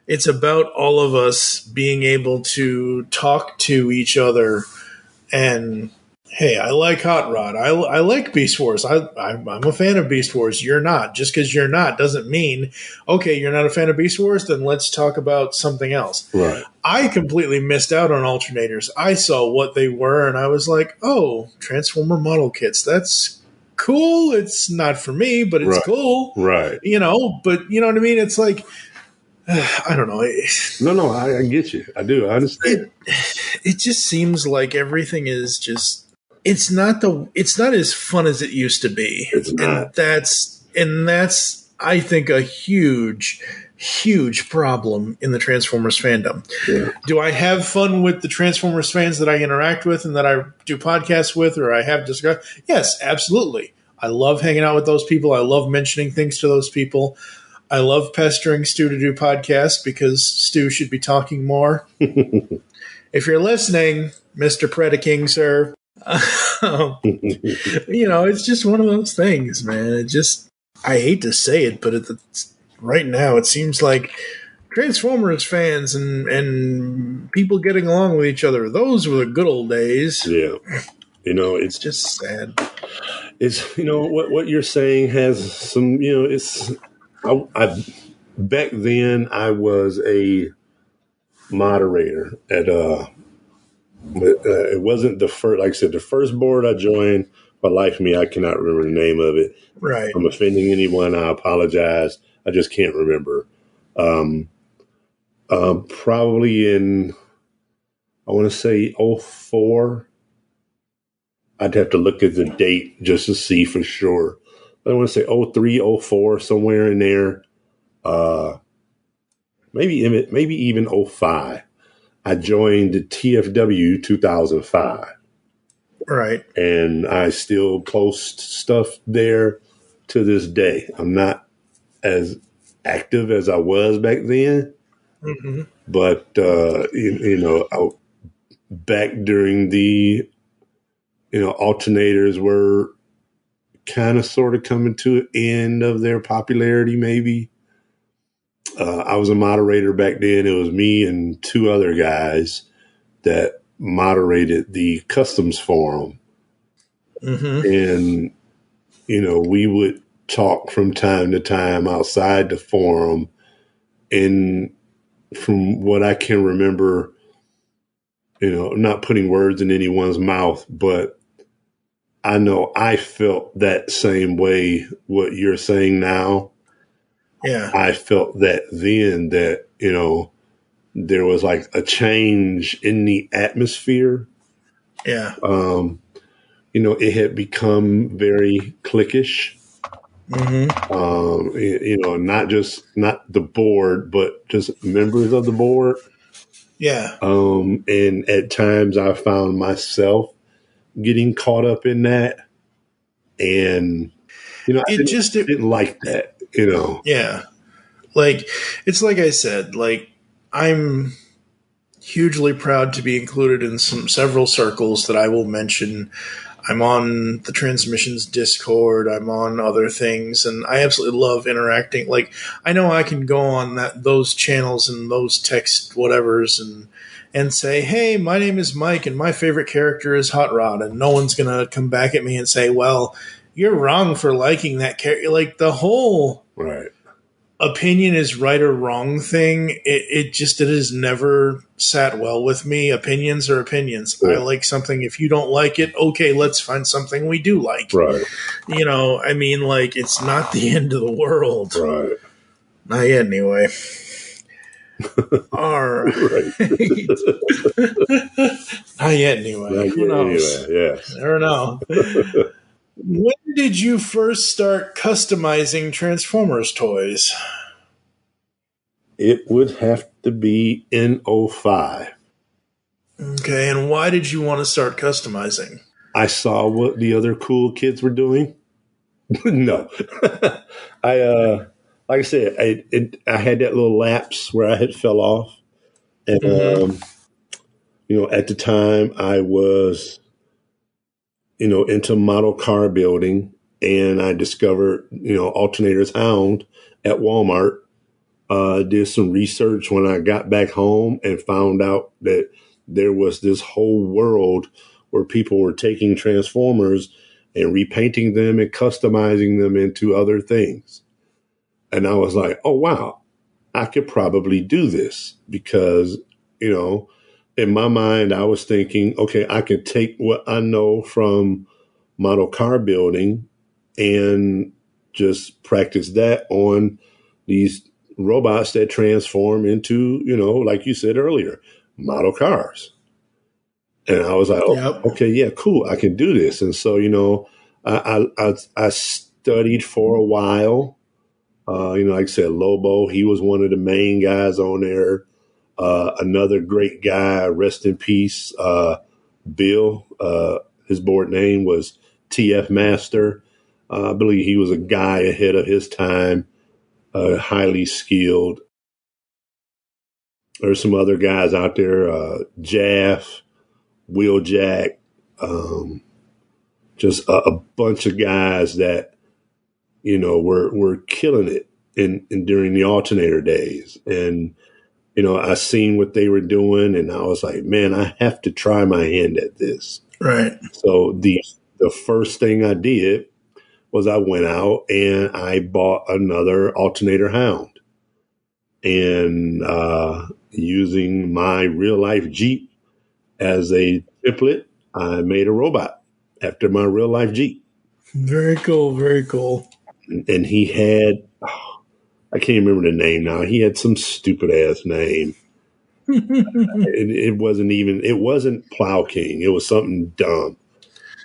It's about all of us being able to talk to each other and, hey, I like Hot Rod. I like Beast Wars. I'm a fan of Beast Wars. You're not. Just because you're not doesn't mean, okay, you're not a fan of Beast Wars, then let's talk about something else. Right. I completely missed out on alternators. I saw what they were, and I was like, oh, Transformer model kits. That's cool. It's not for me, but it's cool. Right. But you know what I mean? It's like, I don't know. No, I get you. I do. I understand. It just seems like everything is just. It's not as fun as it used to be. It's not. And that's I think a huge problem in the Transformers fandom. Yeah. Do I have fun with the Transformers fans that I interact with and that I do podcasts with, or I have discussed? Yes, absolutely. I love hanging out with those people. I love mentioning things to those people. I love pestering Stu to do podcasts because Stu should be talking more. If you're listening, Mr. Predaking, sir, it's just one of those things, man. I hate to say it, but right now it seems like Transformers fans and people getting along with each other, those were the good old days. Yeah. It's just sad. It's, what you're saying has some, I back then I was a moderator at it wasn't the first, like I said, the first board I joined. But life me, I cannot remember the name of it. Right. If I'm offending anyone, I apologize. I just can't remember. Probably in, I want to say 04. I'd have to look at the date just to see for sure. I want to say 03, 04, somewhere in there. Maybe even 05. I joined the TFW 2005. Right. And I still post stuff there to this day. I'm not as active as I was back then. Mm-hmm. But, back during the, alternators were kind of sort of coming to an end of their popularity, maybe. I was a moderator back then. It was me and two other guys that moderated the customs forum. Mm-hmm. And, we would talk from time to time outside the forum. And from what I can remember, not putting words in anyone's mouth, but I know I felt that same way, what you're saying now. Yeah. I felt that then that, there was like a change in the atmosphere. Yeah. It had become very cliquish. Mm-hmm. Not the board, but just members of the board. Yeah. And at times I found myself getting caught up in that. And, I didn't like that, Yeah. Like, it's like I said, like, I'm hugely proud to be included in several circles that I will mention. I'm on the Transmissions Discord. I'm on other things, and I absolutely love interacting. Like, I know I can go on those channels and those text whatevers and say, hey, my name is Mike, and my favorite character is Hot Rod, and no one's going to come back at me and say, well, you're wrong for liking that character. Like, the whole opinion is right or wrong thing, it has never sat well with me. Opinions are opinions. I like something. If you don't like it, okay, let's find something we do like. Right. It's not the end of the world. Right. Not yet, anyway. All right. Not yet, anyway. Who knows? Anyway, yes. I don't know. When did you first start customizing Transformers toys? It would have to be in 05. Okay, and why did you want to start customizing? I saw what the other cool kids were doing. No. Like I said, I had that little lapse where I had fell off. And, at the time I was, into model car building, and I discovered, Alternator's Hound at Walmart. Did some research when I got back home and found out that there was this whole world where people were taking Transformers and repainting them and customizing them into other things. And I was like, oh, wow, I could probably do this because, in my mind, I was thinking, okay, I can take what I know from model car building and just practice that on these robots that transform into, like you said earlier, model cars. And I was like, okay, yeah, cool, I can do this. And so, I studied for a while. Like I said, Lobo, he was one of the main guys on there. Another great guy, rest in peace, Bill. His board name was TF Master. I believe he was a guy ahead of his time, highly skilled. There's some other guys out there, Jaff, Wheeljack, just a bunch of guys that, were killing it during the alternator days. And, I seen what they were doing, and I was like, man, I have to try my hand at this. Right. So the first thing I did was I went out and I bought another alternator Hound. And using my real life Jeep as a template, I made a robot after my real life Jeep. Very cool. Very cool. And he had, I can't remember the name now. He had some stupid ass name. It wasn't Plow King. It was something dumb.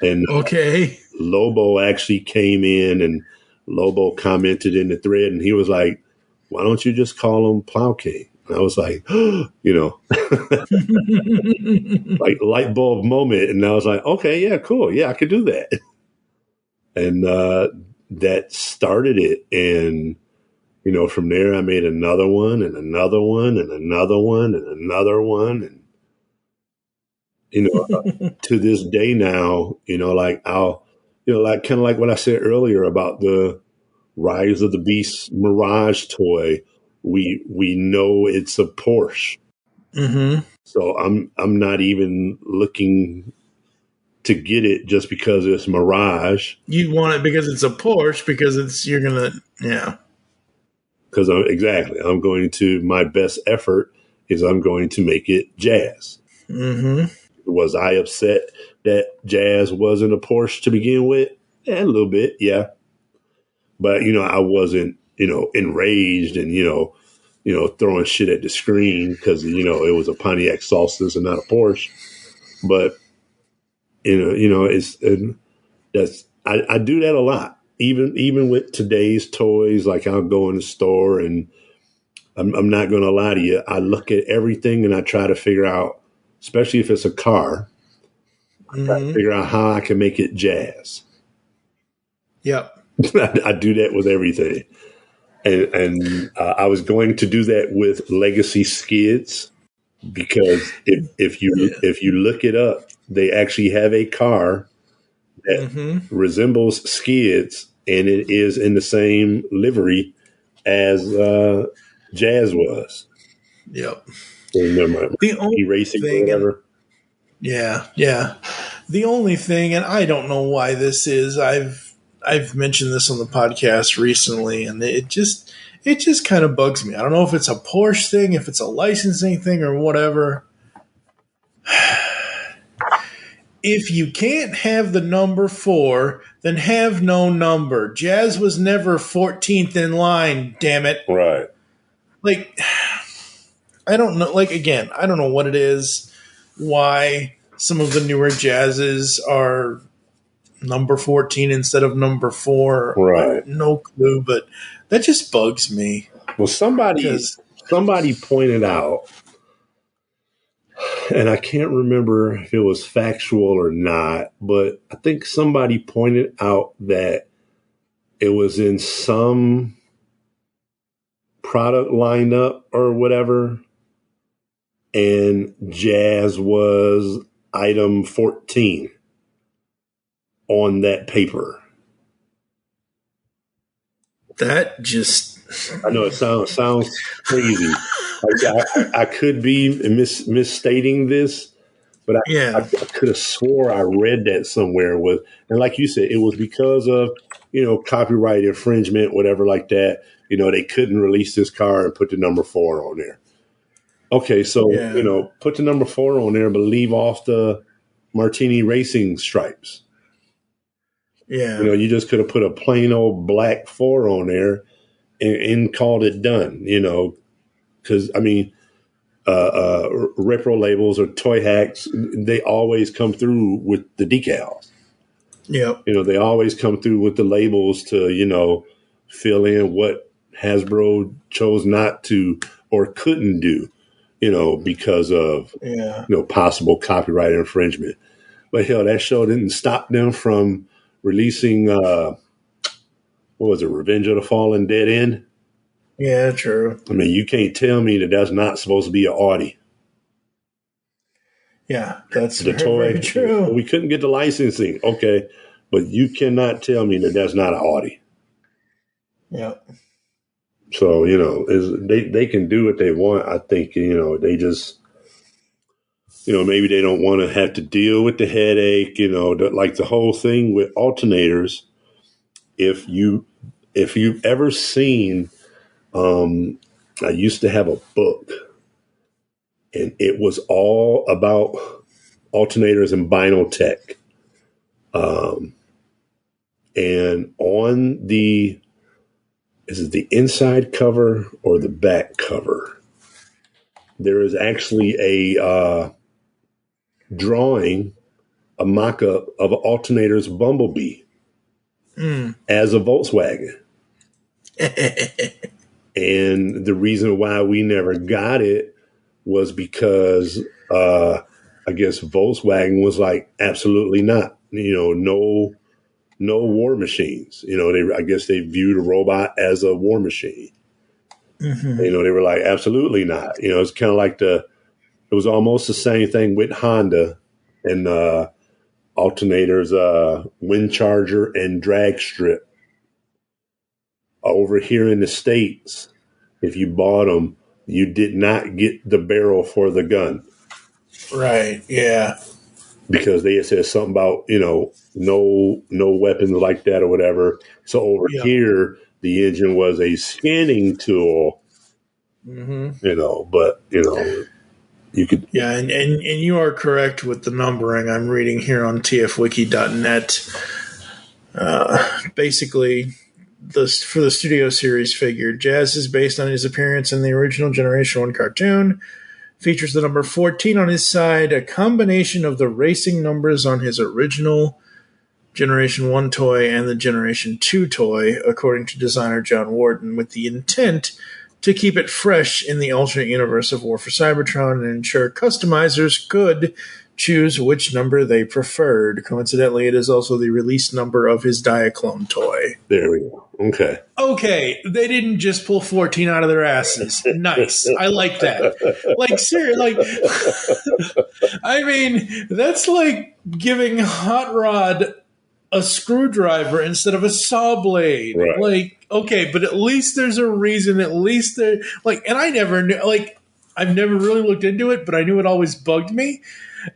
And Okay. Lobo actually came in, and Lobo commented in the thread, and he was like, "Why don't you just call him Plow King?" And I was like, like light bulb moment. And I was like, okay, yeah, cool. Yeah, I could do that. And that started it. And, from there I made another one and another one and another one and another one. And, to this day now, like I'll, like kind of like what I said earlier about the Rise of the Beast Mirage toy. We know it's a Porsche. Mm-hmm. So I'm not even looking to get it just because it's Mirage. You want it because it's a Porsche, because you're gonna, yeah. Because I'm going to, my best effort is I'm going to make it Jazz. Mm-hmm. Was I upset that Jazz wasn't a Porsche to begin with? Yeah, a little bit, yeah. But I wasn't, enraged and throwing shit at the screen because it was a Pontiac Solstice and not a Porsche. But I do that a lot. Even with today's toys, like I'll go in the store and I'm not going to lie to you. I look at everything and I try to figure out, especially if it's a car, I try to figure out how I can make it Jazz. Yep. I do that with everything. And I was going to do that with Legacy Skids because if you look it up, they actually have a car that resembles Skids, and it is in the same livery as Jazz was. Yep. Remember the only racing thing, or whatever. Yeah. The only thing, and I don't know why this is, I've mentioned this on the podcast recently, and it just kind of bugs me. I don't know if it's a Porsche thing, if it's a licensing thing, or whatever. If you can't have the number 4, then have no number. Jazz was never 14th in line, damn it. Right. Like, I don't know. Like, again, I don't know what it is, why some of the newer Jazzes are number 14 instead of number 4. Right. No clue, but that just bugs me. Well, somebody pointed out, and I can't remember if it was factual or not, but I think somebody pointed out that it was in some product lineup or whatever, and Jazz was item 14 on that paper. That just... I know it sounds crazy. I could be misstating this, but I could have swore I read that somewhere. And like you said, it was because of copyright infringement, whatever like that. They couldn't release this car and put the number 4 on there. Okay, so put the number 4 on there, but leave off the Martini Racing stripes. Yeah, you just could have put a plain old black 4 on there and called it done. Because repro labels or toy hacks, they always come through with the decals. Yep. They always come through with the labels to fill in what Hasbro chose not to or couldn't do. Because of possible copyright infringement. But hell, that show didn't stop them from releasing what was it, Revenge of the Fallen Dead End? Yeah, true. I mean, you can't tell me that that's not supposed to be an Audi. Yeah, that's the toy. Very true. We couldn't get the licensing, okay, but you cannot tell me that that's not an Audi. Yeah. So they can do what they want. I think they just maybe they don't want to have to deal with the headache. Like the whole thing with alternators. If you've ever seen, I used to have a book, and it was all about alternators and vinyl tech. And on is it the inside cover or the back cover? There is actually a drawing a mock-up of an alternator's Bumblebee as a Volkswagen. And the reason why we never got it was because I guess Volkswagen was like, absolutely not. No war machines. I guess they viewed a robot as a war machine. Mm-hmm. They were like, absolutely not. It's kind of like it was almost the same thing with Honda and alternators, wind charger and drag strip. Over here in the States, if you bought them, you did not get the barrel for the gun. Right. Yeah. Because they had said something about, no weapons like that or whatever. So over here, the engine was a scanning tool, but, you could. Yeah, and you are correct with the numbering. I'm reading here on tfwiki.net. Basically, for the Studio Series figure, Jazz is based on his appearance in the original Generation 1 cartoon. Features the number 14 on his side, a combination of the racing numbers on his original Generation 1 toy and the Generation 2 toy, according to designer John Warden, with the intent to keep it fresh in the alternate universe of War for Cybertron and ensure customizers could choose which number they preferred. Coincidentally, it is also the release number of his Diaclone toy. There we go. Okay. Okay, they didn't just pull 14 out of their asses. Nice. I like that. Like, seriously, I mean, that's like giving Hot Rod a screwdriver instead of a saw blade. Right. Like, okay, but at least there's a reason. At least there, and I never knew, I've never really looked into it, but I knew it always bugged me.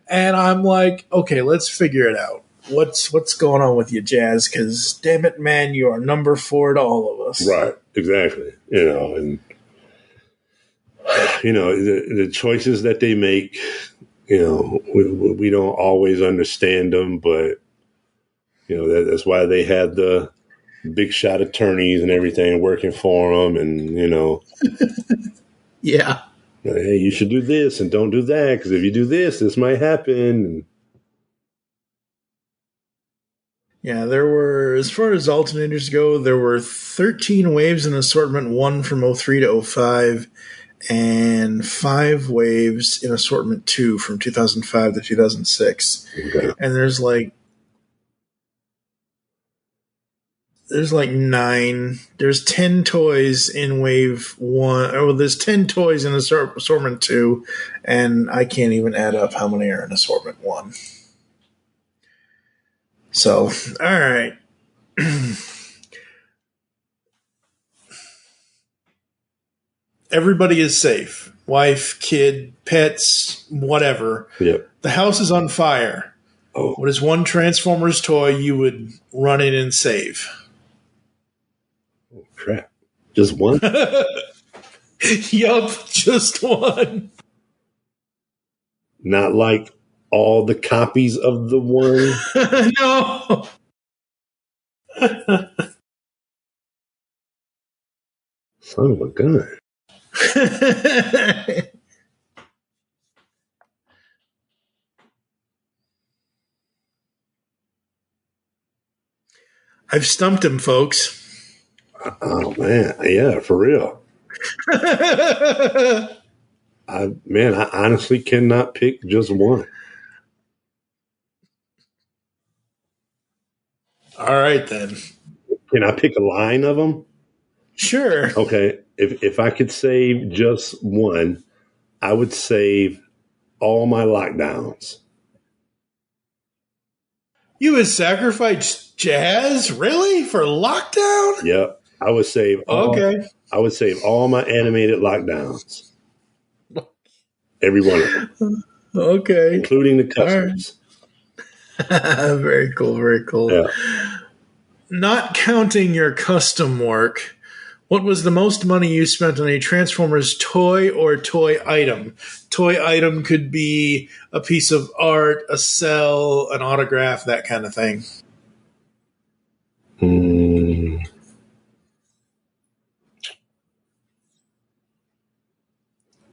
And I'm like, okay, let's figure it out. What's going on with you, Jazz? Because damn it, man, you are number 4 to all of us. Right, exactly. And the choices that they make, we don't always understand them, but that's why they had the big shot attorneys and everything working for them, and yeah. Hey, you should do this and don't do that, because if you do this might happen. Yeah, there were, as far as alternators go, there were 13 waves in assortment 1 from 03 to 05, and 5 waves in assortment 2 from 2005 to 2006. Okay. And there's 9. There's 10 toys in wave 1. Oh, there's 10 toys in assortment 2, and I can't even add up how many are in assortment 1. So, all right. Everybody is safe. Wife, kid, pets, whatever. Yep. The house is on fire. Oh. What is one Transformers toy you would run in and save? Oh, crap. Just one? Yup, just one. Not like all the copies of the one? No. Son of a gun. I've stumped him, folks. Oh, man. Yeah, for real. I honestly cannot pick just one. All right, then. Can I pick a line of them? Sure. Okay. If I could save just one, I would save all my lockdowns. You would sacrifice Jazz? Really? For lockdown? Yep. I would save all my animated lockdowns. Every one of them. Okay. Including the customs. Right. Very cool, very cool. Yeah. Not counting your custom work, what was the most money you spent on a Transformers toy or toy item? Toy item could be a piece of art, a cell, an autograph, that kind of thing.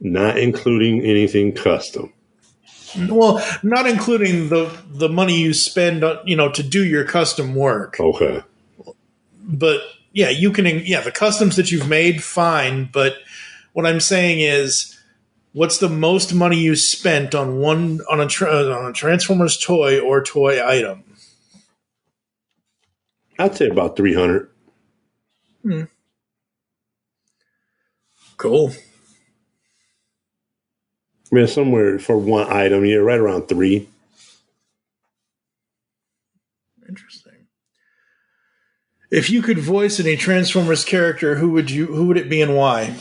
Not including anything custom. Well, not including the money you spend, to do your custom work. Okay. But yeah, you can. Yeah, the customs that you've made, fine. But what I'm saying is, what's the most money you spent on a Transformers toy or toy item? I'd say about 300. Cool. Yeah, somewhere for one item. Yeah, right around 3. Interesting. If you could voice any Transformers character, who would it be and why?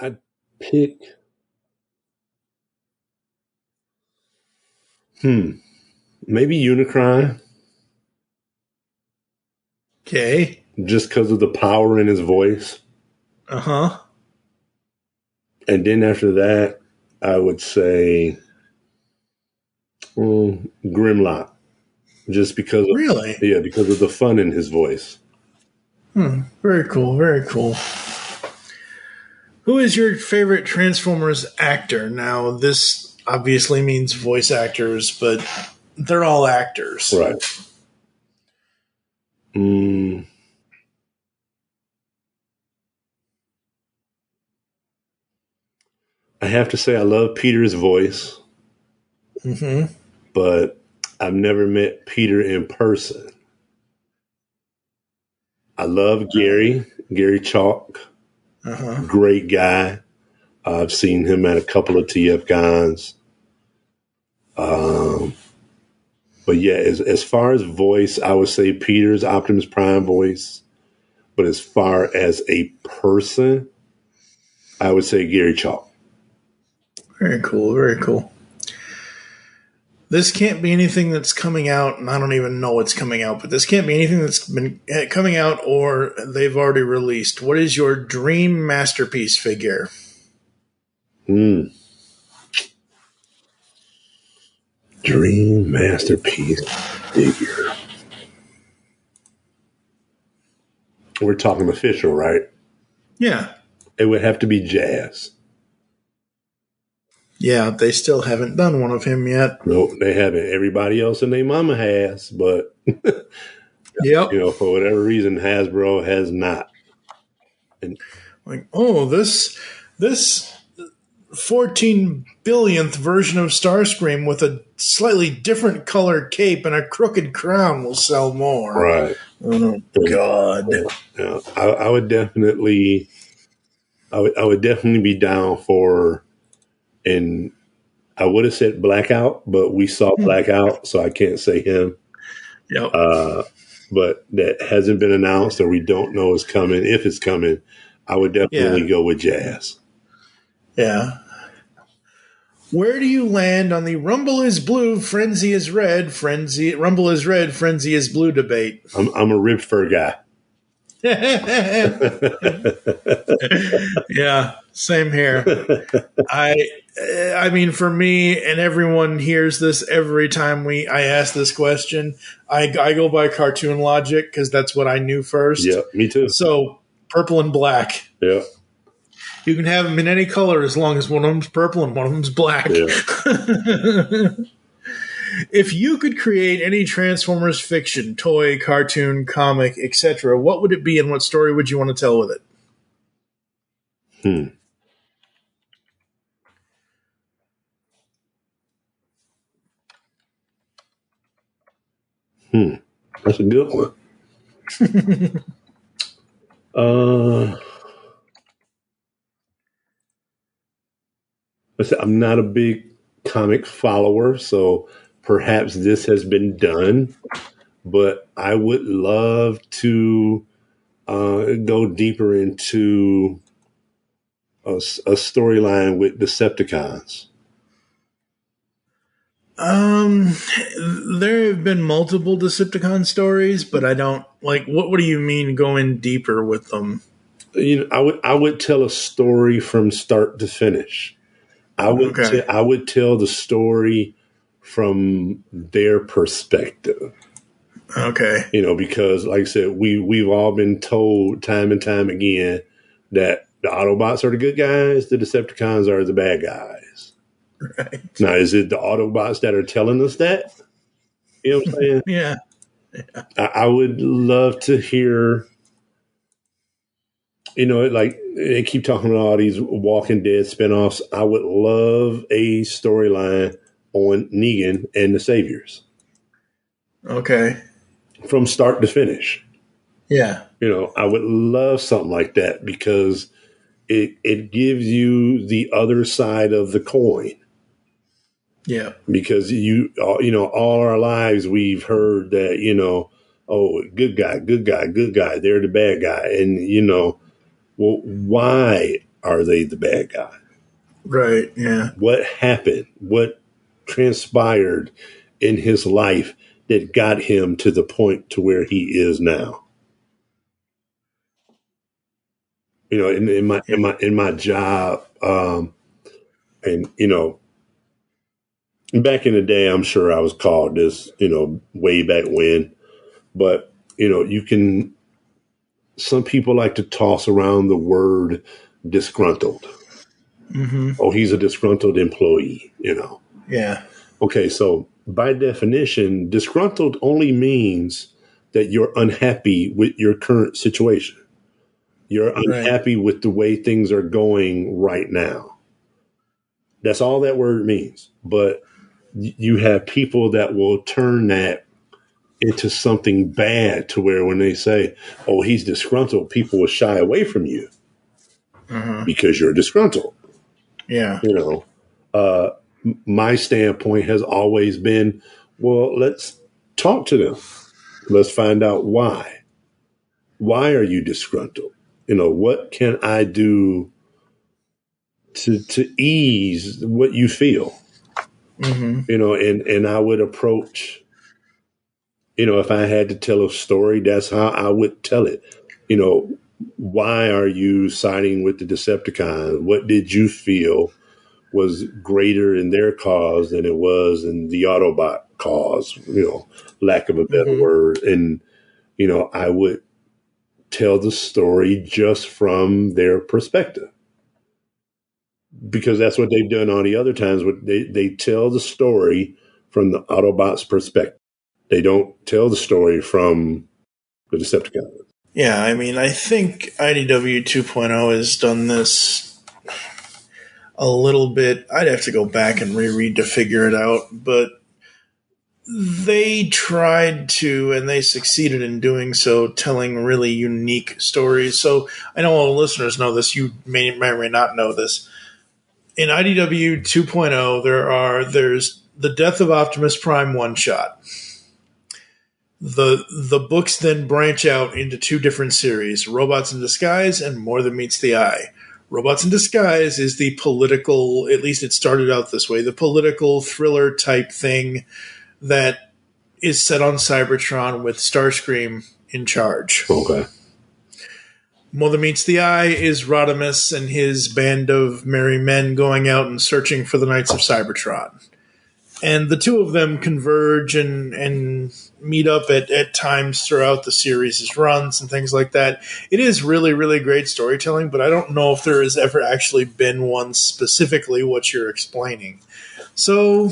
I'd pick. Maybe Unicron. Okay. Just because of the power in his voice. Uh-huh. And then after that, I would say Grimlock. Just because of, really? Yeah, because of the fun in his voice. Very cool, very cool. Who is your favorite Transformers actor? Now, this obviously means voice actors, but they're all actors. Right. I have to say I love Peter's voice. But I've never met Peter in person. I love Gary Chalk. Great guy. I've seen him at a couple of TF Cons. But yeah, as far as voice, I would say Peter's Optimus Prime voice. But as far as a person, I would say Gary Chalk. Very cool, very cool. This can't be anything that's coming out, and I don't even know what's coming out, but this can't be anything that's been coming out or they've already released. What is your dream masterpiece figure? Dream masterpiece figure. We're talking official, right? Yeah. It would have to be Jazz. Yeah, they still haven't done one of him yet. Nope, they haven't. Everybody else and their mama has, but yep. For whatever reason, Hasbro has not. And this 14 billionth version of Starscream with a slightly different color cape and a crooked crown will sell more. Right. Oh God. Yeah. I would definitely be down for. And I would have said Blackout, but we saw Blackout, so I can't say him. Yep. But that hasn't been announced, or we don't know is coming. If it's coming, I would definitely go with Jazz. Yeah. Where do you land on the Rumble is blue, Frenzy is red, Rumble is red, Frenzy is blue debate? I'm a ribbed fur guy. Yeah, same here. I mean, for me, and everyone hears this every time I ask this question, I go by cartoon logic because that's what I knew first. Yeah, me too. So purple and black. Yeah. You can have them in any color as long as one of them's purple and one of them's black. Yeah. If you could create any Transformers fiction, toy, cartoon, comic, etc., what would it be and what story would you want to tell with it? That's a good one. I'm not a big comic follower, so perhaps this has been done, but I would love to go deeper into a storyline with Decepticons. There have been multiple Decepticon stories, but I don't like. What do you mean going deeper with them? I would tell a story from start to finish. I would tell the story from their perspective. Okay. Because like I said, we've all been told time and time again that the Autobots are the good guys, the Decepticons are the bad guys. Right. Now, is it the Autobots that are telling us that? You know what I'm saying? Yeah. I would love to hear, like they keep talking about all these Walking Dead spinoffs. I would love a storyline on Negan and the Saviors. Okay. From start to finish. Yeah. I would love something like that because it gives you the other side of the coin. Yeah. Because all our lives we've heard that, oh, good guy, they're the bad guy. And, well, why are they the bad guy? Right. Yeah. What happened? What transpired in his life that got him to the point to where he is now? In my job, and back in the day, I'm sure I was called this, way back when. But some people like to toss around the word disgruntled. Mm-hmm. Oh, he's a disgruntled employee. Yeah. Okay, so by definition, disgruntled only means that you're unhappy with your current situation. You're unhappy with the way things are going right now. That's all that word means. But you have people that will turn that into something bad to where when they say, oh, he's disgruntled, people will shy away from you because you're disgruntled. Yeah. My standpoint has always been, well, let's talk to them. Let's find out why. Why are you disgruntled? What can I do to ease what you feel? Mm-hmm. And I would approach, if I had to tell a story, that's how I would tell it. Why are you siding with the Decepticons? What did you feel was greater in their cause than it was in the Autobot cause, lack of a better word. And, I would tell the story just from their perspective. Because that's what they've done all the other times. They tell the story from the Autobots' perspective. They don't tell the story from the Decepticons. Yeah, I think IDW 2.0 has done this a little bit. I'd have to go back and reread to figure it out, but they tried to, and they succeeded in doing so, telling really unique stories. So I know all the listeners know this. You may or may not know this. In IDW 2.0, there's the Death of Optimus Prime one-shot. The books then branch out into two different series, Robots in Disguise and More Than Meets the Eye. Robots in Disguise is the political, at least it started out this way, the political thriller type thing that is set on Cybertron with Starscream in charge. Okay. More Than Meets the Eye is Rodimus and his band of merry men going out and searching for the Knights of Cybertron. And the two of them converge and meet up at times throughout the series' runs and things like that. It is really, really great storytelling, but I don't know if there has ever actually been one specifically what you're explaining. So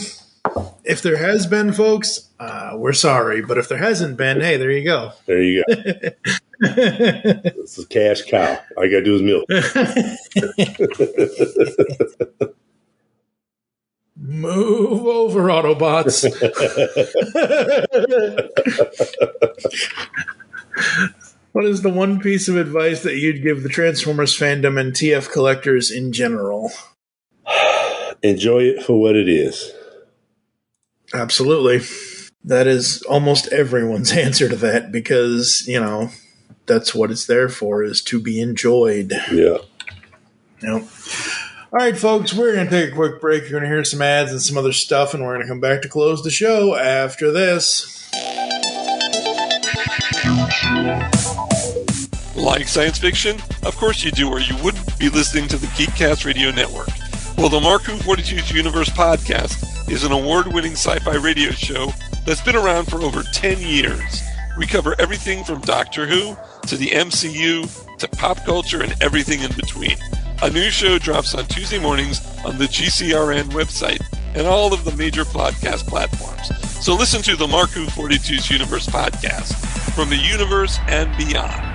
if there has been, folks, we're sorry. But if there hasn't been, hey, there you go. There you go. This is a cash cow. All you got to do is milk. Move over, Autobots. What is the one piece of advice that you'd give the Transformers fandom and TF collectors in general? Enjoy it for what it is. Absolutely. That is almost everyone's answer to that because, that's what it's there for, is to be enjoyed. Yeah. Yep. All right, folks, we're going to take a quick break. You're going to hear some ads and some other stuff, and we're going to come back to close the show after this. Like science fiction? Of course you do, or you wouldn't be listening to the Geekcast Radio Network. Well, the Mark Who 42's Universe podcast is an award-winning sci-fi radio show that's been around for over 10 years. We cover everything from Doctor Who to the MCU to pop culture and everything in between. A new show drops on Tuesday mornings on the GCRN website and all of the major podcast platforms. So listen to the Marku 42's Universe podcast from the universe and beyond.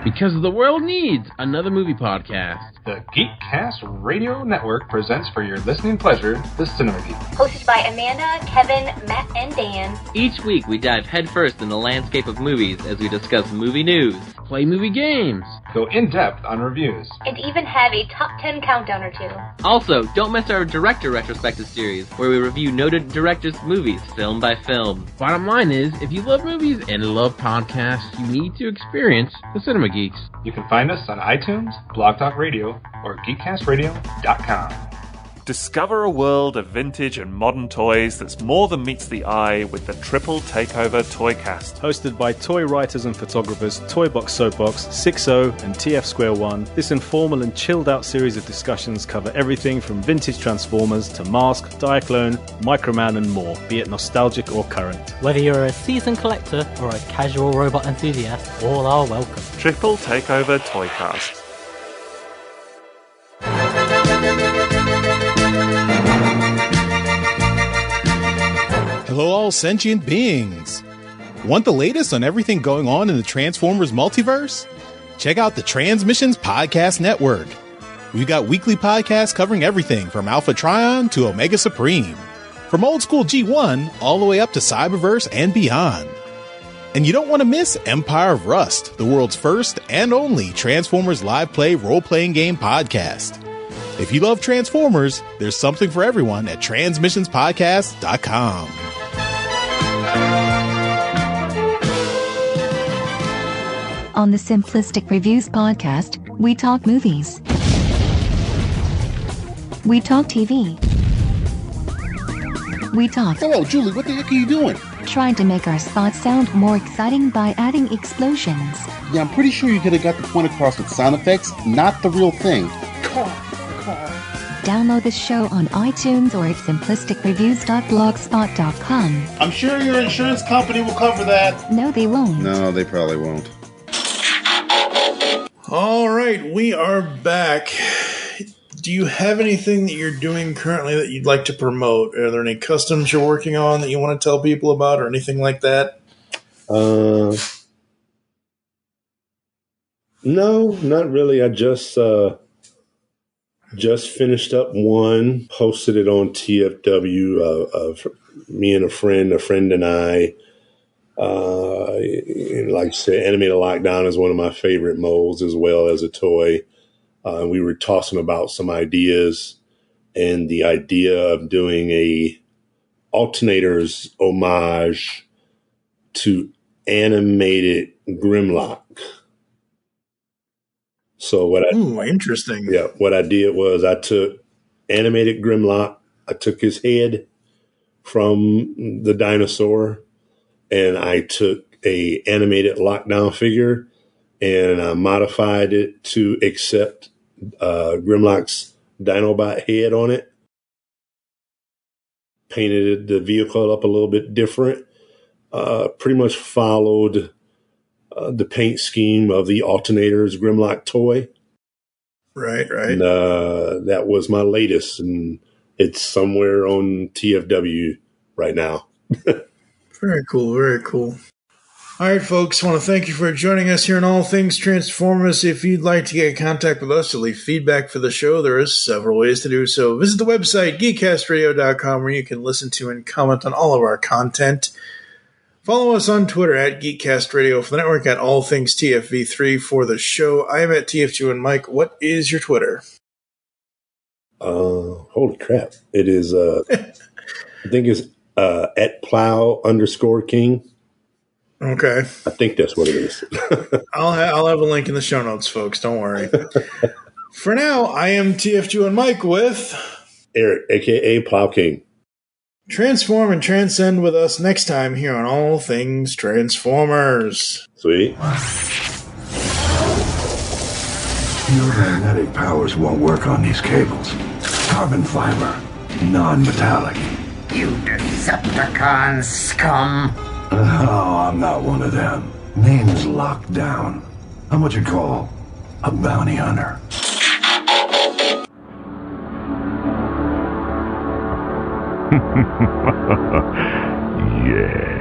Because the world needs another movie podcast. The Geekcast Radio Network presents for your listening pleasure the Cinema Geek. Hosted by Amanda, Kevin, Matt, and Dan. Each week we dive headfirst in the landscape of movies as we discuss movie news, play movie games, go in-depth on reviews, and even have a top 10 countdown or two. Also, don't miss our director retrospective series, where we review noted directors' movies film by film. Bottom line is, if you love movies and love podcasts, you need to experience the Cinema Geeks. You can find us on iTunes, Blog Talk Radio, or GeekCastRadio.com. Discover a world of vintage and modern toys that's more than meets the eye with the Triple Takeover Toycast. Hosted by toy writers and photographers Toybox Soapbox, 6O, and TF Square 1, this informal and chilled out series of discussions cover everything from vintage Transformers to Mask, Diaclone, Microman, and more, be it nostalgic or current. Whether you're a seasoned collector or a casual robot enthusiast, all are welcome. Triple Takeover Toycast. Hello, all sentient beings. Want the latest on everything going on in the Transformers multiverse? Check out the Transmissions Podcast Network. We've got weekly podcasts covering everything from Alpha Trion to Omega Supreme, from old school G1 all the way up to Cyberverse and beyond. And you don't want to miss Empire of Rust, the world's first and only Transformers live play role-playing game podcast. If you love Transformers, there's something for everyone at transmissionspodcast.com. On the Simplistic Reviews podcast, we talk movies. We talk TV. We talk... Hello, Julie, what the heck are you doing? Trying to make our spots sound more exciting by adding explosions. Yeah, I'm pretty sure you could have got the point across with sound effects, not the real thing. Download the show on iTunes or at simplisticreviews.blogspot.com. I'm sure your insurance company will cover that. No, they won't. No, they probably won't. All right, we are back. Do you have anything that you're doing currently that you'd like to promote? Are there any customs you're working on that you want to tell people about or anything like that? No, not really. I just finished up one, posted it on TFW, me and a friend and I. And like I said, Animated Lockdown is one of my favorite molds as well as a toy. We were tossing about some ideas, and the idea of doing a Alternators homage to animated Grimlock. So interesting. Yeah, what I did was I took animated Grimlock, I took his head from the dinosaur, and I took a animated Lockdown figure, and I modified it to accept Grimlock's Dinobot head on it. Painted the vehicle up a little bit different. Pretty much followed the paint scheme of the Alternators Grimlock toy. Right. And, that was my latest, and it's somewhere on TFW right now. Very cool, very cool. All right, folks, I want to thank you for joining us here on All Things Transformers. If you'd like to get in contact with us or leave feedback for the show, there is several ways to do so. Visit the website, geekcastradio.com, where you can listen to and comment on all of our content. Follow us on Twitter at GeekCastRadio for the network, at All Things TFV3 for the show. I am at TF2 and Mike. What is your Twitter? Holy crap. It is, I think it's at Plow_King. Okay. I think that's what it is. I'll have a link in the show notes, folks. Don't worry. For now, I am TF2 and Mike with Eric, a.k.a. Plow King. Transform and transcend with us next time here on All Things Transformers. Sweet. Your magnetic powers won't work on these cables. Carbon fiber, non-metallic. You Decepticon scum! Oh, I'm not one of them. Name's locked down. I'm what you call a bounty hunter. Yes.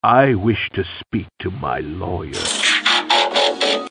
I wish to speak to my lawyer.